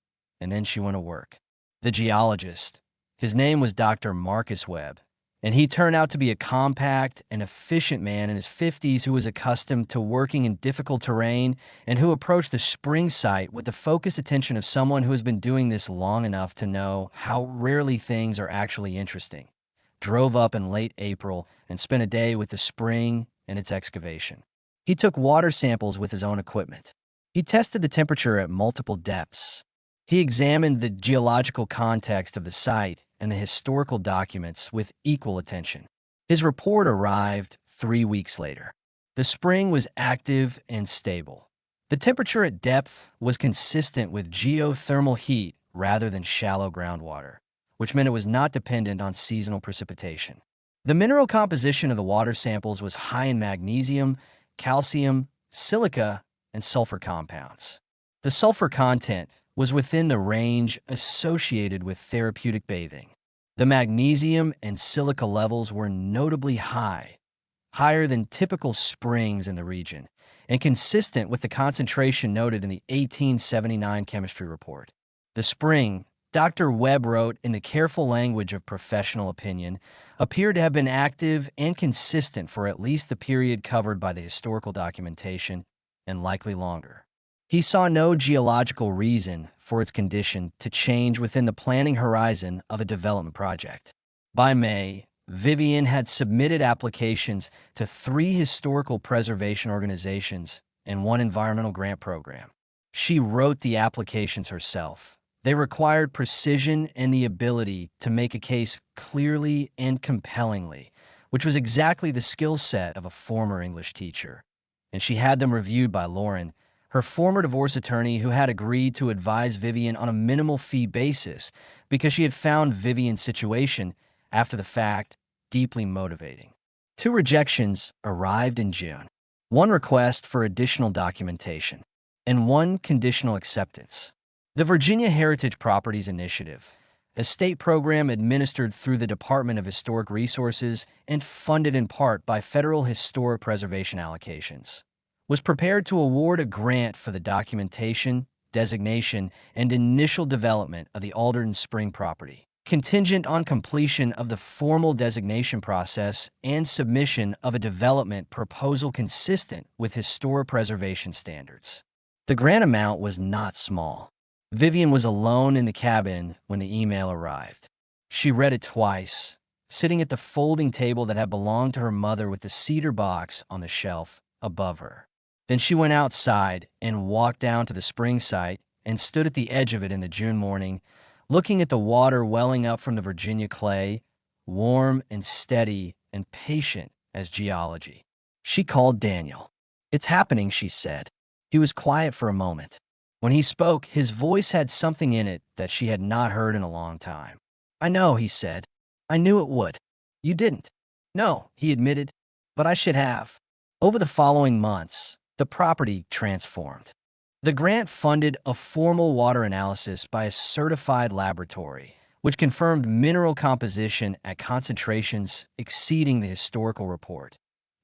and then she went to work. The geologist, his name was Dr. Marcus Webb, And he turned out to be a compact and efficient man in his 50s who was accustomed to working in difficult terrain and who approached the spring site with the focused attention of someone who has been doing this long enough to know how rarely things are actually interesting. Drove up in late April and spent a day with the spring and its excavation. He took water samples with his own equipment. He tested the temperature at multiple depths. He examined the geological context of the site and the historical documents with equal attention. His report arrived 3 weeks later. The spring was active and stable. The temperature at depth was consistent with geothermal heat rather than shallow groundwater, which meant it was not dependent on seasonal precipitation. The mineral composition of the water samples was high in magnesium, calcium, silica, and sulfur compounds. The sulfur content was within the range associated with therapeutic bathing. The magnesium and silica levels were notably high, higher than typical springs in the region, and consistent with the concentration noted in the 1879 chemistry report. The spring, Dr. Webb wrote in the careful language of professional opinion, appeared to have been active and consistent for at least the period covered by the historical documentation, and likely longer. He saw no geological reason for its condition to change within the planning horizon of a development project. By May, Vivian had submitted applications to 3 historical preservation organizations and 1 environmental grant program. She wrote the applications herself. They required precision and the ability to make a case clearly and compellingly, which was exactly the skill set of a former English teacher. And she had them reviewed by Lauren, her former divorce attorney, who had agreed to advise Vivian on a minimal fee basis because she had found Vivian's situation, after the fact, deeply motivating. 2 rejections arrived in June. 1 request for additional documentation, and 1 conditional acceptance. The Virginia Heritage Properties Initiative, a state program administered through the Department of Historic Resources and funded in part by federal historic preservation allocations, was prepared to award a grant for the documentation, designation, and initial development of the Alderton Spring property, contingent on completion of the formal designation process and submission of a development proposal consistent with historic preservation standards. The grant amount was not small. Vivian was alone in the cabin when the email arrived. She read it twice, sitting at the folding table that had belonged to her mother with the cedar box on the shelf above her. Then she went outside and walked down to the spring site and stood at the edge of it in the June morning, looking at the water welling up from the Virginia clay, warm and steady and patient as geology. She called Daniel. "It's happening," she said. He was quiet for a moment. When he spoke, his voice had something in it that she had not heard in a long time. "I know," he said. "I knew it would." "You didn't." "No," he admitted, "but I should have." Over the following months, the property transformed. The grant funded a formal water analysis by a certified laboratory, which confirmed mineral composition at concentrations exceeding the historical report.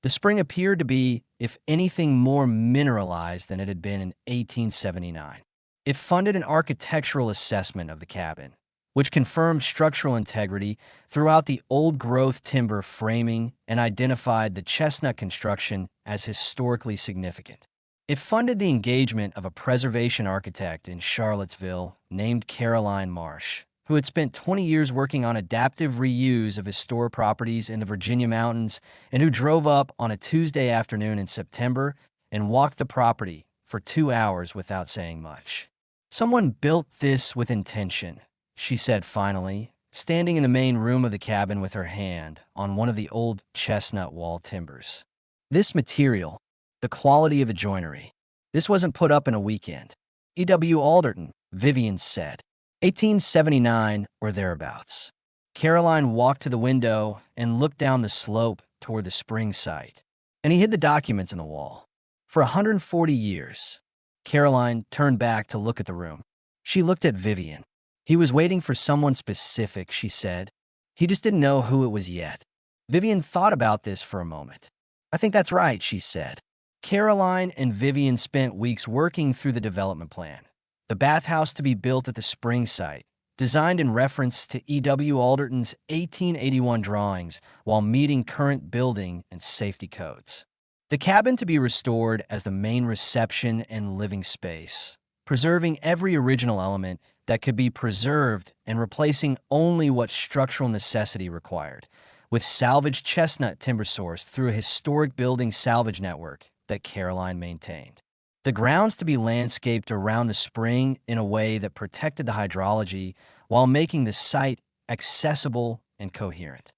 The spring appeared to be, if anything, more mineralized than it had been in 1879. It funded an architectural assessment of the cabin, which confirmed structural integrity throughout the old-growth timber framing and identified the chestnut construction as historically significant. It funded the engagement of a preservation architect in Charlottesville named Caroline Marsh, who had spent 20 years working on adaptive reuse of historic properties in the Virginia mountains and who drove up on a Tuesday afternoon in September and walked the property for 2 hours without saying much. "Someone built this with intention," she said finally, standing in the main room of the cabin with her hand on one of the old chestnut wall timbers. "This material, the quality of the joinery, this wasn't put up in a weekend." E.W. Alderton, Vivian said. 1879 or thereabouts. Caroline walked to the window and looked down the slope toward the spring site, and he hid the documents in the wall. For 140 years. Caroline turned back to look at the room. She looked at Vivian. "He was waiting for someone specific," she said. "He just didn't know who it was yet." Vivian thought about this for a moment. "I think that's right," she said. Caroline and Vivian spent weeks working through the development plan. The bathhouse to be built at the spring site, designed in reference to E.W. Alderton's 1881 drawings while meeting current building and safety codes. The cabin to be restored as the main reception and living space, preserving every original element that could be preserved and replacing only what structural necessity required, with salvaged chestnut timber sourced through a historic building salvage network that Caroline maintained. The grounds to be landscaped around the spring in a way that protected the hydrology while making the site accessible and coherent.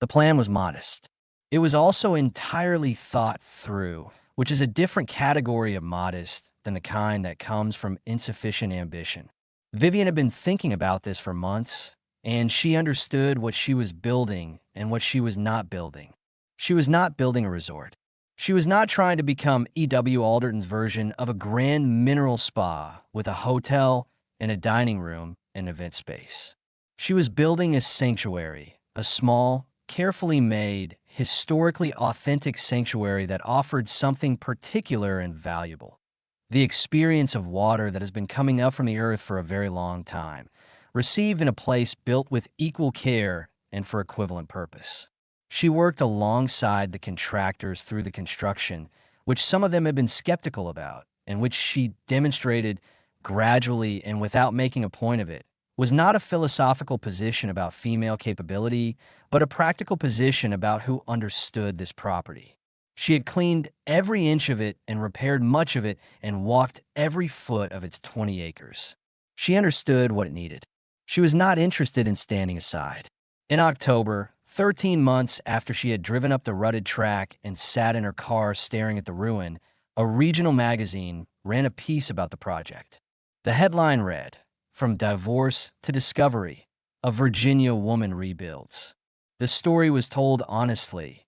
The plan was modest. It was also entirely thought through, which is a different category of modest than the kind that comes from insufficient ambition. Vivian had been thinking about this for months, and she understood what she was building and what she was not building. She was not building a resort. She was not trying to become E.W. Alderton's version of a grand mineral spa with a hotel and a dining room and event space. She was building a sanctuary, a small, carefully made, historically authentic sanctuary that offered something particular and valuable. The experience of water that has been coming up from the earth for a very long time, received in a place built with equal care and for equivalent purpose. She worked alongside the contractors through the construction, which some of them had been skeptical about, and which she demonstrated gradually and without making a point of it, was not a philosophical position about female capability, but a practical position about who understood this property. She had cleaned every inch of it and repaired much of it and walked every foot of its 20 acres. She understood what it needed. She was not interested in standing aside. In October, 13 months after she had driven up the rutted track and sat in her car staring at the ruin, a regional magazine ran a piece about the project. The headline read, "From Divorce to Discovery, a Virginia Woman Rebuilds." The story was told honestly.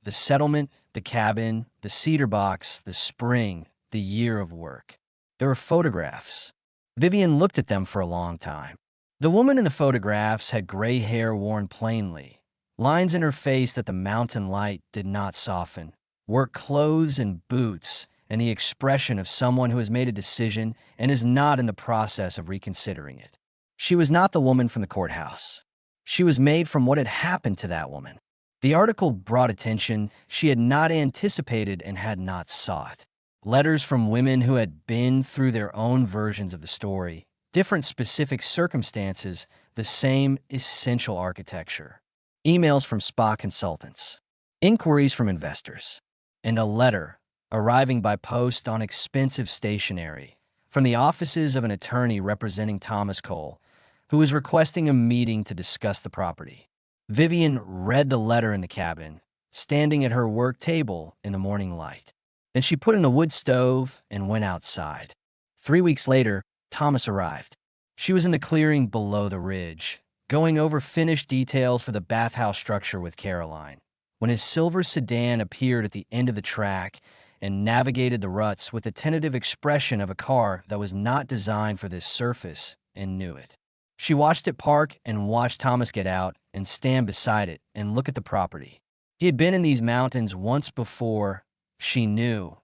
The settlement, the cabin, the cedar box, the spring, the year of work. There were photographs. Vivian looked at them for a long time. The woman in the photographs had gray hair worn plainly, lines in her face that the mountain light did not soften, work clothes and boots, and the expression of someone who has made a decision and is not in the process of reconsidering it. She was not the woman from the courthouse. She was made from what had happened to that woman. The article brought attention she had not anticipated and had not sought. Letters from women who had been through their own versions of the story, different specific circumstances, the same essential architecture. Emails from spa consultants, inquiries from investors, and a letter arriving by post on expensive stationery from the offices of an attorney representing Thomas Cole, who was requesting a meeting to discuss the property. Vivian read the letter in the cabin, standing at her work table in the morning light. Then she put in the wood stove and went outside. 3 weeks later, Thomas arrived. She was in the clearing below the ridge, going over finished details for the bathhouse structure with Caroline, when his silver sedan appeared at the end of the track and navigated the ruts with the tentative expression of a car that was not designed for this surface and knew it. She watched it park and watched Thomas get out and stand beside it and look at the property. He had been in these mountains once before, she knew,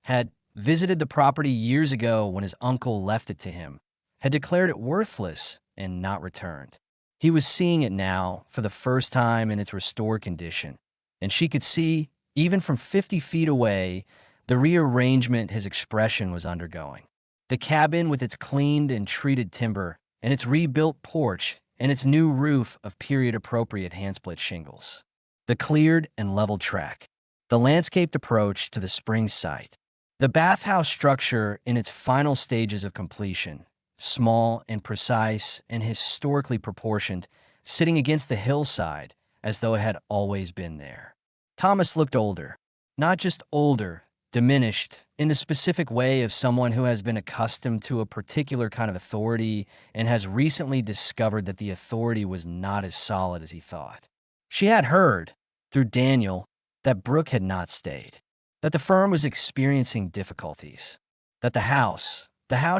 had visited the property years ago when his uncle left it to him, had declared it worthless and not returned. He was seeing it now for the first time in its restored condition, and she could see, even from 50 feet away, the rearrangement his expression was undergoing. The cabin with its cleaned and treated timber, and its rebuilt porch, and its new roof of period-appropriate handsplit shingles. The cleared and leveled track. The landscaped approach to the spring site. The bathhouse structure in its final stages of completion, small and precise and historically proportioned, sitting against the hillside as though it had always been there. Thomas looked older. Not just older, diminished, in the specific way of someone who has been accustomed to a particular kind of authority and has recently discovered that the authority was not as solid as he thought. She had heard, through Daniel, that Brooke had not stayed, that the firm was experiencing difficulties, that the house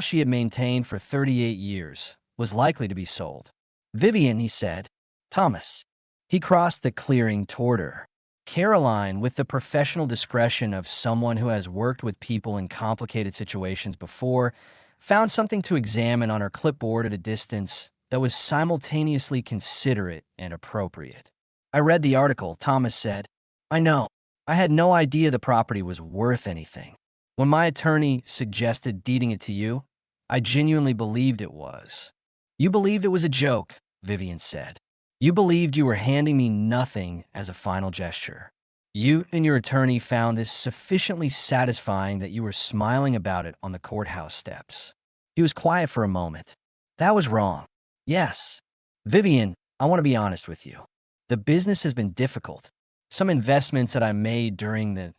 she had maintained for 38 years, was likely to be sold. "Vivian," he said. "Thomas." He crossed the clearing toward her. Caroline, with the professional discretion of someone who has worked with people in complicated situations before, found something to examine on her clipboard at a distance that was simultaneously considerate and appropriate. I read the article, Thomas said. I know. I had no idea the property was worth anything. When my attorney suggested deeding it to you, I genuinely believed it was. You believed it was a joke, Vivian said. You believed you were handing me nothing as a final gesture. You and your attorney found this sufficiently satisfying that you were smiling about it on the courthouse steps. He was quiet for a moment. That was wrong. Yes. Vivian, I want to be honest with you. The business has been difficult. Some investments that I made during the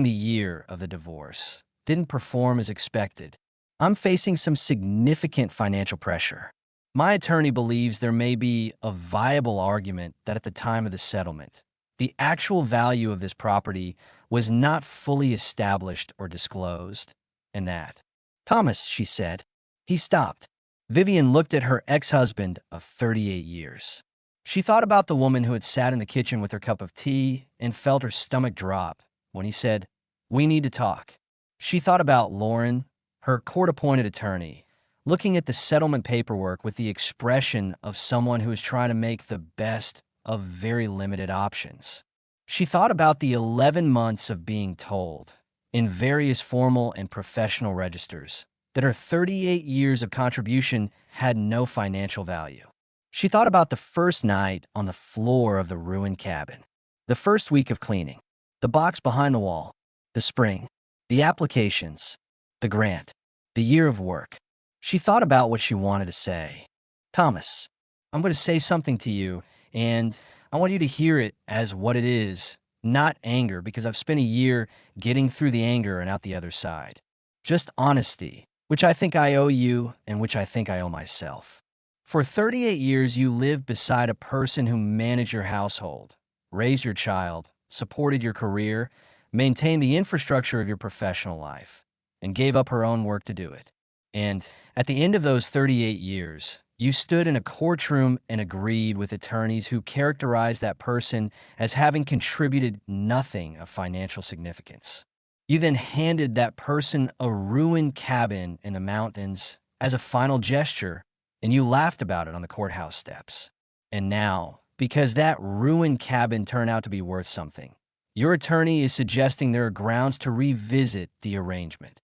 year of the divorce didn't perform as expected. I'm facing some significant financial pressure. My attorney believes there may be a viable argument that at the time of the settlement, the actual value of this property was not fully established or disclosed, and that. Thomas, she said. He stopped. Vivian looked at her ex-husband of 38 years. She thought about the woman who had sat in the kitchen with her cup of tea and felt her stomach drop when he said, "We need to talk." She thought about Lauren, her court-appointed attorney, looking at the settlement paperwork with the expression of someone who is trying to make the best of very limited options. She thought about the 11 months of being told, in various formal and professional registers, that her 38 years of contribution had no financial value. She thought about the first night on the floor of the ruined cabin, the first week of cleaning, the box behind the wall, the spring, the applications, the grant, the year of work. She thought about what she wanted to say. Thomas, I'm going to say something to you, and I want you to hear it as what it is, not anger, because I've spent a year getting through the anger and out the other side. Just honesty, which I think I owe you and which I think I owe myself. For 38 years, you lived beside a person who managed your household, raised your child, supported your career, maintained the infrastructure of your professional life, and gave up her own work to do it. And at the end of those 38 years, you stood in a courtroom and agreed with attorneys who characterized that person as having contributed nothing of financial significance. You then handed that person a ruined cabin in the mountains as a final gesture, and you laughed about it on the courthouse steps. And now, because that ruined cabin turned out to be worth something, your attorney is suggesting there are grounds to revisit the arrangement.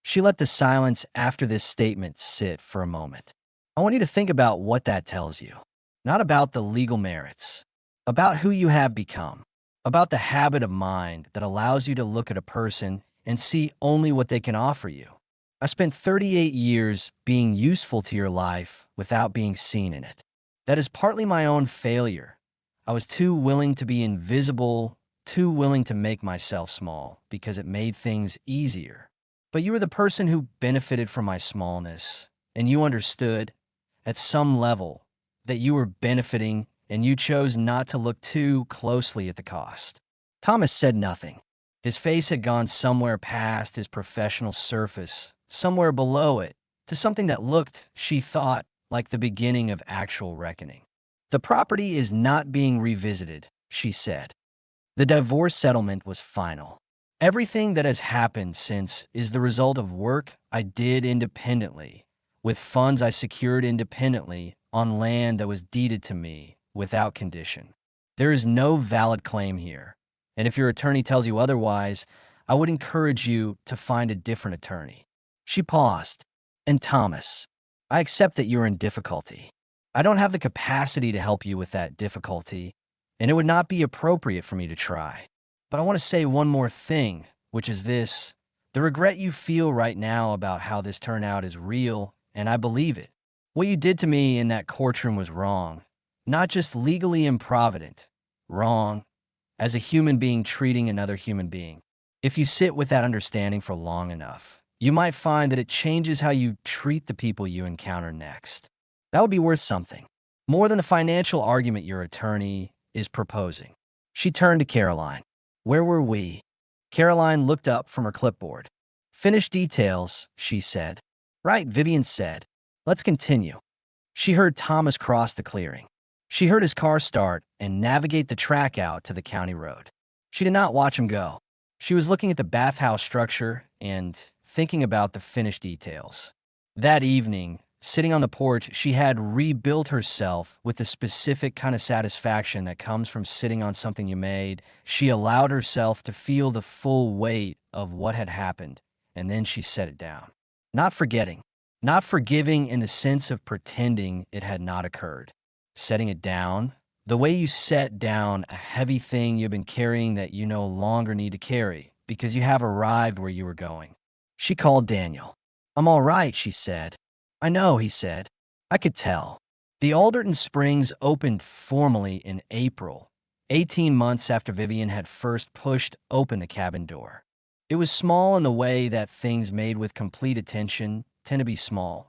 She let the silence after this statement sit for a moment. I want you to think about what that tells you. Not about the legal merits, about who you have become, about the habit of mind that allows you to look at a person and see only what they can offer you. I spent 38 years being useful to your life without being seen in it. That is partly my own failure. I was too willing to be invisible, too willing to make myself small because it made things easier. But you were the person who benefited from my smallness, and you understood, at some level, that you were benefiting, and you chose not to look too closely at the cost. Thomas said nothing. His face had gone somewhere past his professional surface, somewhere below it, to something that looked, she thought, like the beginning of actual reckoning. The property is not being revisited, she said. The divorce settlement was final. Everything that has happened since is the result of work I did independently, with funds I secured independently on land that was deeded to me without condition. There is no valid claim here, and if your attorney tells you otherwise, I would encourage you to find a different attorney. She paused. And Thomas, I accept that you're in difficulty. I don't have the capacity to help you with that difficulty, and it would not be appropriate for me to try. But I want to say one more thing, which is this. The regret you feel right now about how this turned out is real, and I believe it. What you did to me in that courtroom was wrong. Not just legally improvident. Wrong. As a human being treating another human being. If you sit with that understanding for long enough, you might find that it changes how you treat the people you encounter next. That would be worth something. More than the financial argument your attorney is proposing. She turned to Caroline. Where were we? Caroline looked up from her clipboard. Finished details, she said. Right, Vivian said. Let's continue. She heard Thomas cross the clearing. She heard his car start and navigate the track out to the county road. She did not watch him go. She was looking at the bathhouse structure and thinking about the finished details. That evening, Sitting on the porch, she had rebuilt herself with the specific kind of satisfaction that comes from sitting on something you made. She allowed herself to feel the full weight of what had happened, and then she set it down. Not forgetting, not forgiving in the sense of pretending it had not occurred. Setting it down, the way you set down a heavy thing you've been carrying that you no longer need to carry because you have arrived where you were going. She called Daniel. "I'm all right," she said. "I know," he said. "I could tell." The Alderton Springs opened formally in April, 18 months after Vivian had first pushed open the cabin door. It was small in the way that things made with complete attention tend to be small.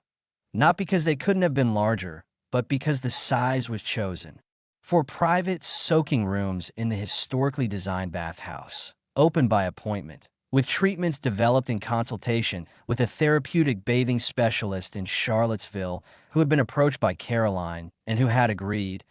Not because they couldn't have been larger, but because the size was chosen. For private soaking rooms in the historically designed bathhouse, open by appointment, with treatments developed in consultation with a therapeutic bathing specialist in Charlottesville who had been approached by Caroline and who had agreed,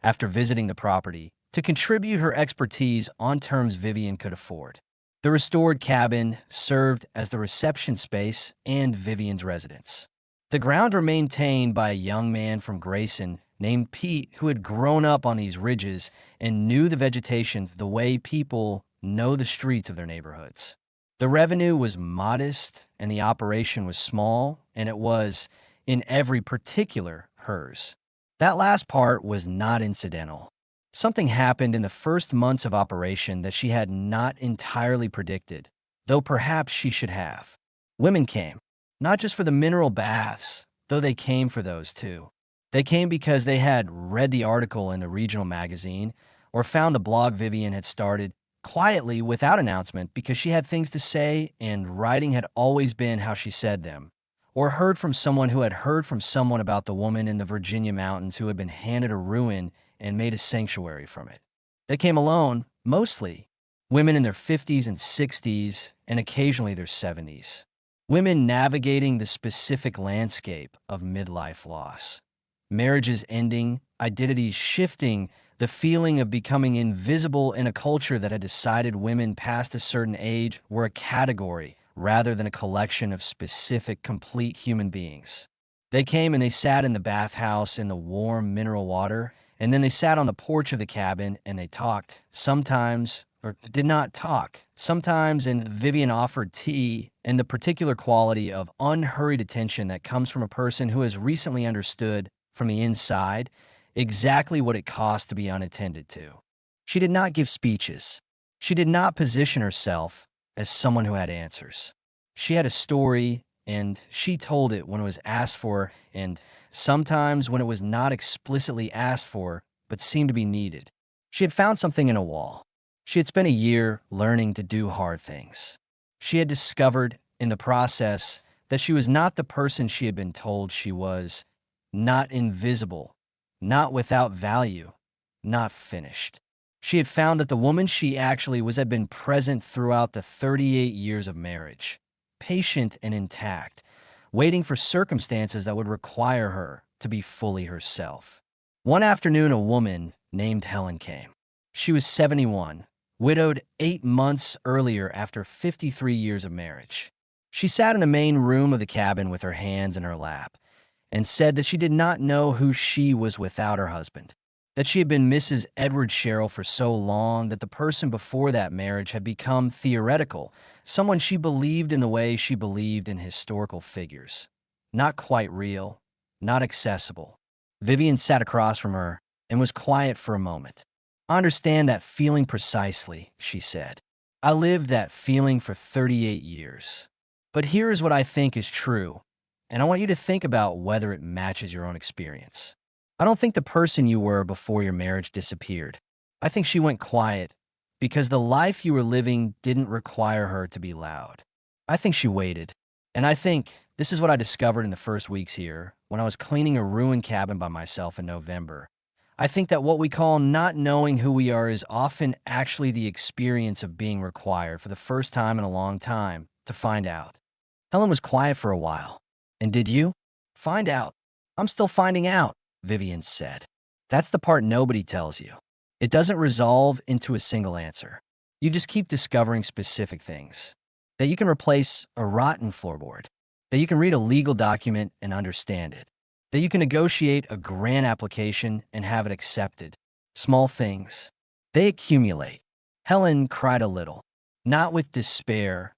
after visiting the property, to contribute her expertise on terms Vivian could afford. The restored cabin served as the reception space and Vivian's residence. The grounds were maintained by a young man from Grayson named Pete who had grown up on these ridges and knew the vegetation the way people know the streets of their neighborhoods. The revenue was modest and the operation was small, and it was, in every particular, hers. That last part was not incidental. Something happened in the first months of operation that she had not entirely predicted, though perhaps she should have. Women came, not just for the mineral baths, though they came for those too. They came because they had read the article in the regional magazine or found the blog Vivian had started quietly without announcement because she had things to say and writing had always been how she said them, or heard from someone who had heard from someone about the woman in the Virginia mountains who had been handed a ruin and made a sanctuary from it. They came alone, mostly, women in their 50s and 60s and occasionally their 70s. Women navigating the specific landscape of midlife loss. Marriages ending, identities shifting, the feeling of becoming invisible in a culture that had decided women past a certain age were a category rather than a collection of specific, complete human beings. They came and they sat in the bathhouse in the warm mineral water, and then they sat on the porch of the cabin and they talked, sometimes, or did not talk, sometimes, and Vivian offered tea and the particular quality of unhurried attention that comes from a person who has recently understood from the inside exactly what it costs to be unattended to. She did not give speeches. She did not position herself as someone who had answers. She had a story, and she told it when it was asked for, and sometimes when it was not explicitly asked for, but seemed to be needed. She had found something in a wall. She had spent a year learning to do hard things. She had discovered in the process that she was not the person she had been told she was, not invisible, not without value, not finished. She had found that the woman she actually was had been present throughout the 38 years of marriage, patient and intact, waiting for circumstances that would require her to be fully herself. One afternoon, a woman named Helen came. She was 71, widowed 8 months earlier after 53 years of marriage. She sat in the main room of the cabin with her hands in her lap, and said that she did not know who she was without her husband, that she had been Mrs. Edward Sherrill for so long that the person before that marriage had become theoretical, someone she believed in the way she believed in historical figures. Not quite real, not accessible. Vivian sat across from her and was quiet for a moment. "I understand that feeling precisely," she said. "I lived that feeling for 38 years. But here is what I think is true. And I want you to think about whether it matches your own experience. I don't think the person you were before your marriage disappeared. I think she went quiet because the life you were living didn't require her to be loud. I think she waited. And I think this is what I discovered in the first weeks here when I was cleaning a ruined cabin by myself in November. I think that what we call not knowing who we are is often actually the experience of being required for the first time in a long time to find out." Helen was quiet for a while. "And did you?" "Find out. I'm still finding out," Vivian said. "That's the part nobody tells you. It doesn't resolve into a single answer. You just keep discovering specific things. That you can replace a rotten floorboard. that you can read a legal document and understand it, that you can negotiate a grant application and have it accepted. Small things. They accumulate. Helen cried a little, not with despair,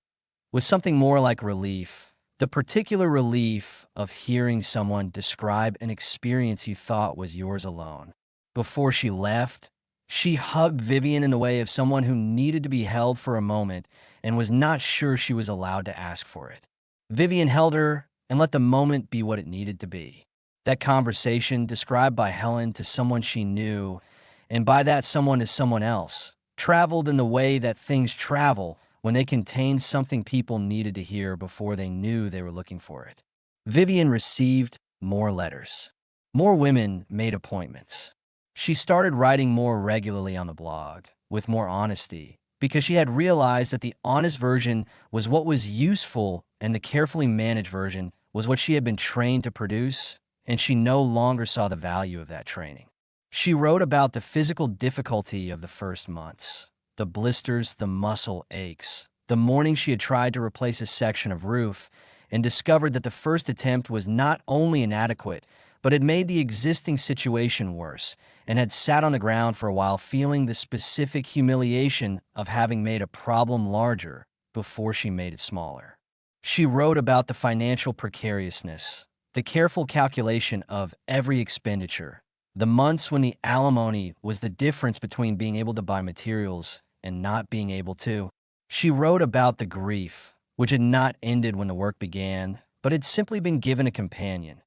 with something more like relief. The particular relief of hearing someone describe an experience you thought was yours alone. Before she left, she hugged Vivian in the way of someone who needed to be held for a moment and was not sure she was allowed to ask for it. Vivian held her and let the moment be what it needed to be. That conversation, described by Helen to someone she knew, and by that someone is someone else, traveled in the way that things travel when they contained something people needed to hear before they knew they were looking for it. Vivian received more letters. More women made appointments. She started writing more regularly on the blog, with more honesty, because she had realized that the honest version was what was useful and the carefully managed version was what she had been trained to produce, and she no longer saw the value of that training. She wrote about the physical difficulty of the first months, the blisters, the muscle aches, the morning she had tried to replace a section of roof and discovered that the first attempt was not only inadequate, but had made the existing situation worse, and had sat on the ground for a while feeling the specific humiliation of having made a problem larger before she made it smaller. She wrote about the financial precariousness, the careful calculation of every expenditure, the months when the alimony was the difference between being able to buy materials and not being able to. She wrote about the grief, which had not ended when the work began, but had simply been given a companion.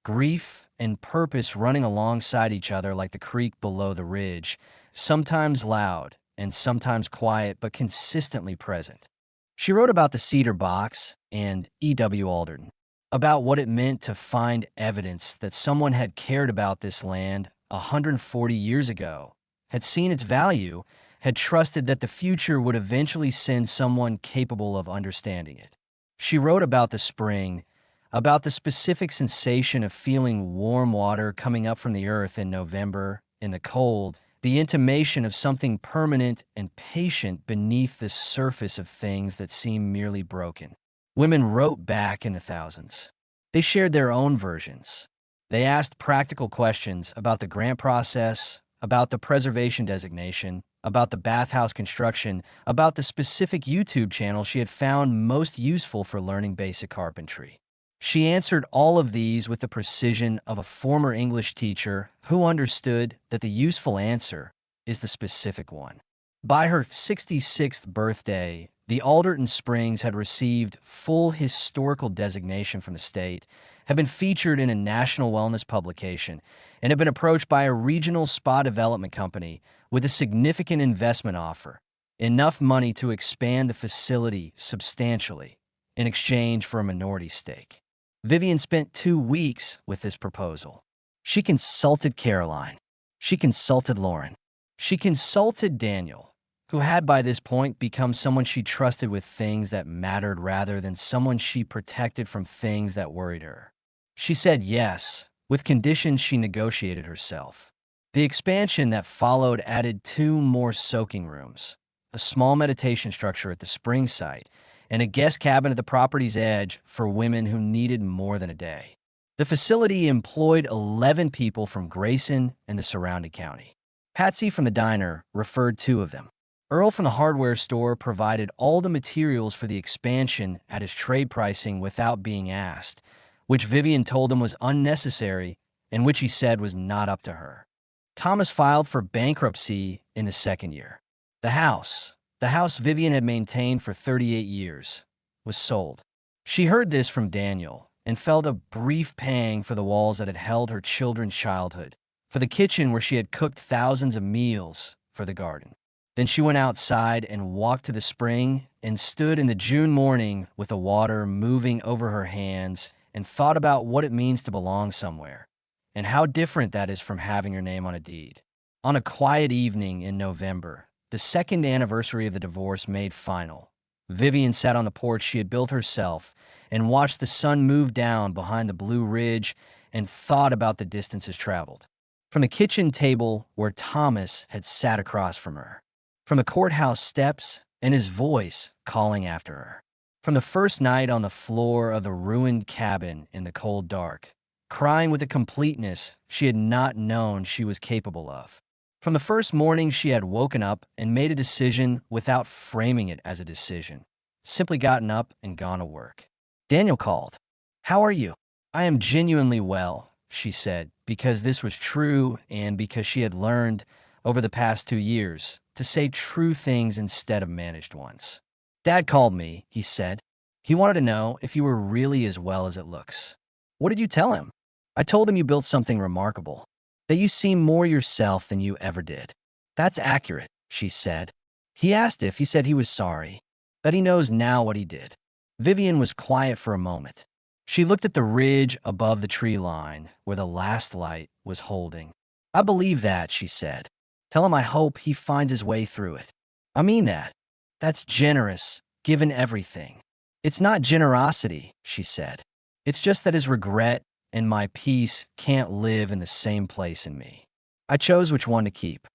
Grief and purpose running alongside each other like the creek below the ridge, sometimes loud and sometimes quiet, but consistently present. She wrote about the cedar box and E.W. Alderton, about what it meant to find evidence that someone had cared about this land 140 years ago, had seen its value, had trusted that the future would eventually send someone capable of understanding it. She wrote about the spring, about the specific sensation of feeling warm water coming up from the earth in November, in the cold, the intimation of something permanent and patient beneath the surface of things that seem merely broken. Women wrote back in the thousands. They shared their own versions. They asked practical questions about the grant process, about the preservation designation, about the bathhouse construction, about the specific YouTube channel she had found most useful for learning basic carpentry. She answered all of these with the precision of a former English teacher who understood that the useful answer is the specific one. By her 66th birthday, the Alderton Springs had received full historical designation from the state, had been featured in a national wellness publication, and had been approached by a regional spa development company with a significant investment offer, enough money to expand the facility substantially in exchange for a minority stake. Vivian spent 2 weeks with this proposal. She consulted Caroline. She consulted Lauren. She consulted Daniel, who had by this point become someone she trusted with things that mattered rather than someone she protected from things that worried her. She said yes, with conditions she negotiated herself. The expansion that followed added 2 more soaking rooms, a small meditation structure at the spring site, and a guest cabin at the property's edge for women who needed more than a day. The facility employed 11 people from Grayson and the surrounding county. Patsy from the diner referred 2 of them. Earl from the hardware store provided all the materials for the expansion at his trade pricing without being asked, which Vivian told him was unnecessary and which he said was not up to her. Thomas filed for bankruptcy in the 2nd year. The house Vivian had maintained for 38 years, was sold. She heard this from Daniel and felt a brief pang for the walls that had held her children's childhood, for the kitchen where she had cooked thousands of meals, for the garden. Then she went outside and walked to the spring and stood in the June morning with the water moving over her hands and thought about what it means to belong somewhere and how different that is from having your name on a deed. On a quiet evening in November, the 2nd anniversary of the divorce made final, Vivian sat on the porch she had built herself and watched the sun move down behind the Blue Ridge and thought about the distances traveled. From the kitchen table where Thomas had sat across from her. From the courthouse steps and his voice calling after her. From the first night on the floor of the ruined cabin in the cold dark, crying with a completeness she had not known she was capable of. From the first morning she had woken up and made a decision without framing it as a decision, simply gotten up and gone to work. Daniel called. "How are you?" "I am genuinely well," she said, because this was true and because she had learned, over the past 2 years, to say true things instead of managed ones. "Dad called me," he said. "He wanted to know if you were really as well as it looks." "What did you tell him?" "I told him you built something remarkable, that you seem more yourself than you ever did." "That's accurate," she said. He asked if he said he was sorry, that he knows now what he did. Vivian was quiet for a moment. She looked at the ridge above the tree line where the last light was holding. "I believe that," she said. "Tell him I hope he finds his way through it." "I mean that. That's generous, given everything." "It's not generosity," she said. "It's just that his regret and my peace can't live in the same place in me. I chose which one to keep."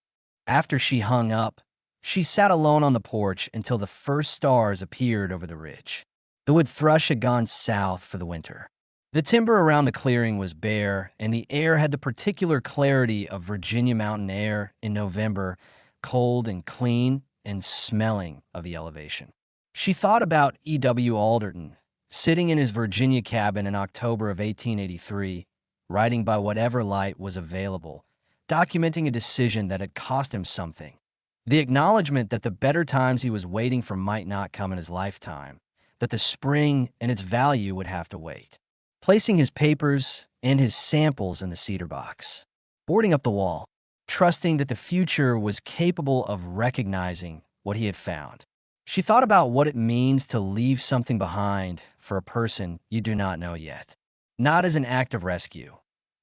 After she hung up, she sat alone on the porch until the first stars appeared over the ridge. The wood thrush had gone south for the winter. The timber around the clearing was bare, and the air had the particular clarity of Virginia mountain air in November, cold and clean and smelling of the elevation. She thought about E.W. Alderton, sitting in his Virginia cabin in October of 1883, writing by whatever light was available, documenting a decision that had cost him something. The acknowledgement that the better times he was waiting for might not come in his lifetime, that the spring and its value would have to wait. Placing his papers and his samples in the cedar box. Boarding up the wall, trusting that the future was capable of recognizing what he had found. She thought about what it means to leave something behind for a person you do not know yet. Not as an act of rescue.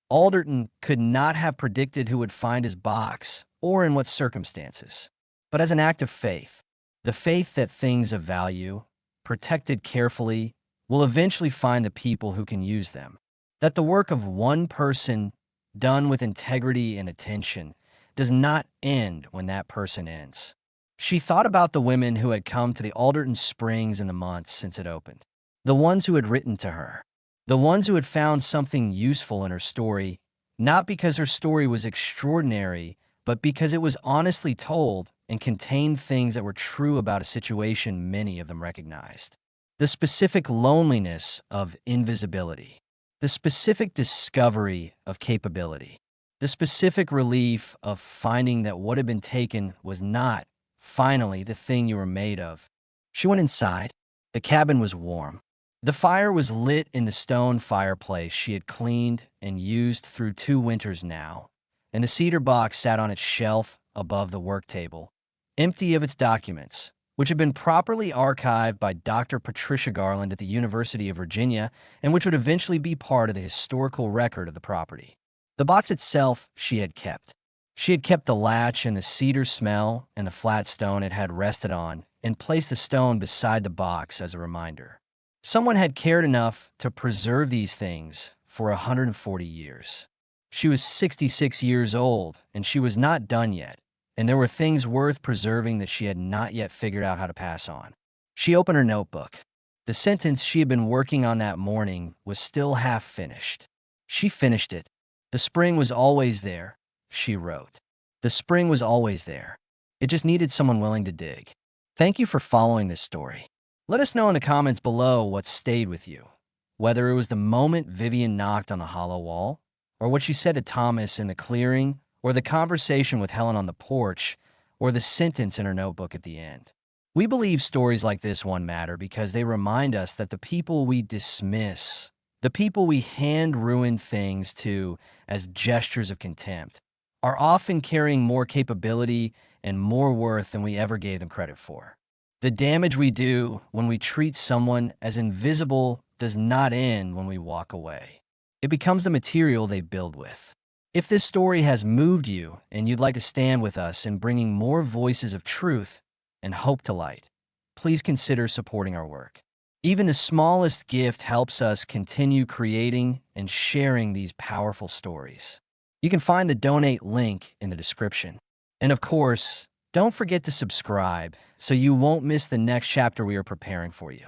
Alderton could not have predicted who would find his box or in what circumstances, but as an act of faith. The faith that things of value, protected carefully, will eventually find the people who can use them. That the work of one person, done with integrity and attention, does not end when that person ends. She thought about the women who had come to the Alderton Springs in the months since it opened. The ones who had written to her. The ones who had found something useful in her story, not because her story was extraordinary, but because it was honestly told and contained things that were true about a situation many of them recognized. The specific loneliness of invisibility. The specific discovery of capability. The specific relief of finding that what had been taken was not, finally, the thing you were made of. She went inside. The cabin was warm. The fire was lit in the stone fireplace she had cleaned and used through 2 winters now, and the cedar box sat on its shelf above the work table, empty of its documents, which had been properly archived by Dr. Patricia Garland at the University of Virginia and which would eventually be part of the historical record of the property. The box itself she had kept. She had kept the latch and the cedar smell and the flat stone it had rested on and placed the stone beside the box as a reminder. Someone had cared enough to preserve these things for 140 years. She was 66 years old, and she was not done yet, and there were things worth preserving that she had not yet figured out how to pass on. She opened her notebook. The sentence she had been working on that morning was still half finished. She finished it. "The spring was always there," she wrote. "The spring was always there. It just needed someone willing to dig." Thank you for following this story. Let us know in the comments below what stayed with you, whether it was the moment Vivian knocked on the hollow wall, or what she said to Thomas in the clearing, or the conversation with Helen on the porch, or the sentence in her notebook at the end. We believe stories like this one matter because they remind us that the people we dismiss, the people we hand ruined things to as gestures of contempt, are often carrying more capability and more worth than we ever gave them credit for. The damage we do when we treat someone as invisible does not end when we walk away. It becomes the material they build with. If this story has moved you and you'd like to stand with us in bringing more voices of truth and hope to light, please consider supporting our work. Even the smallest gift helps us continue creating and sharing these powerful stories. You can find the donate link in the description. And of course, don't forget to subscribe so you won't miss the next chapter we are preparing for you.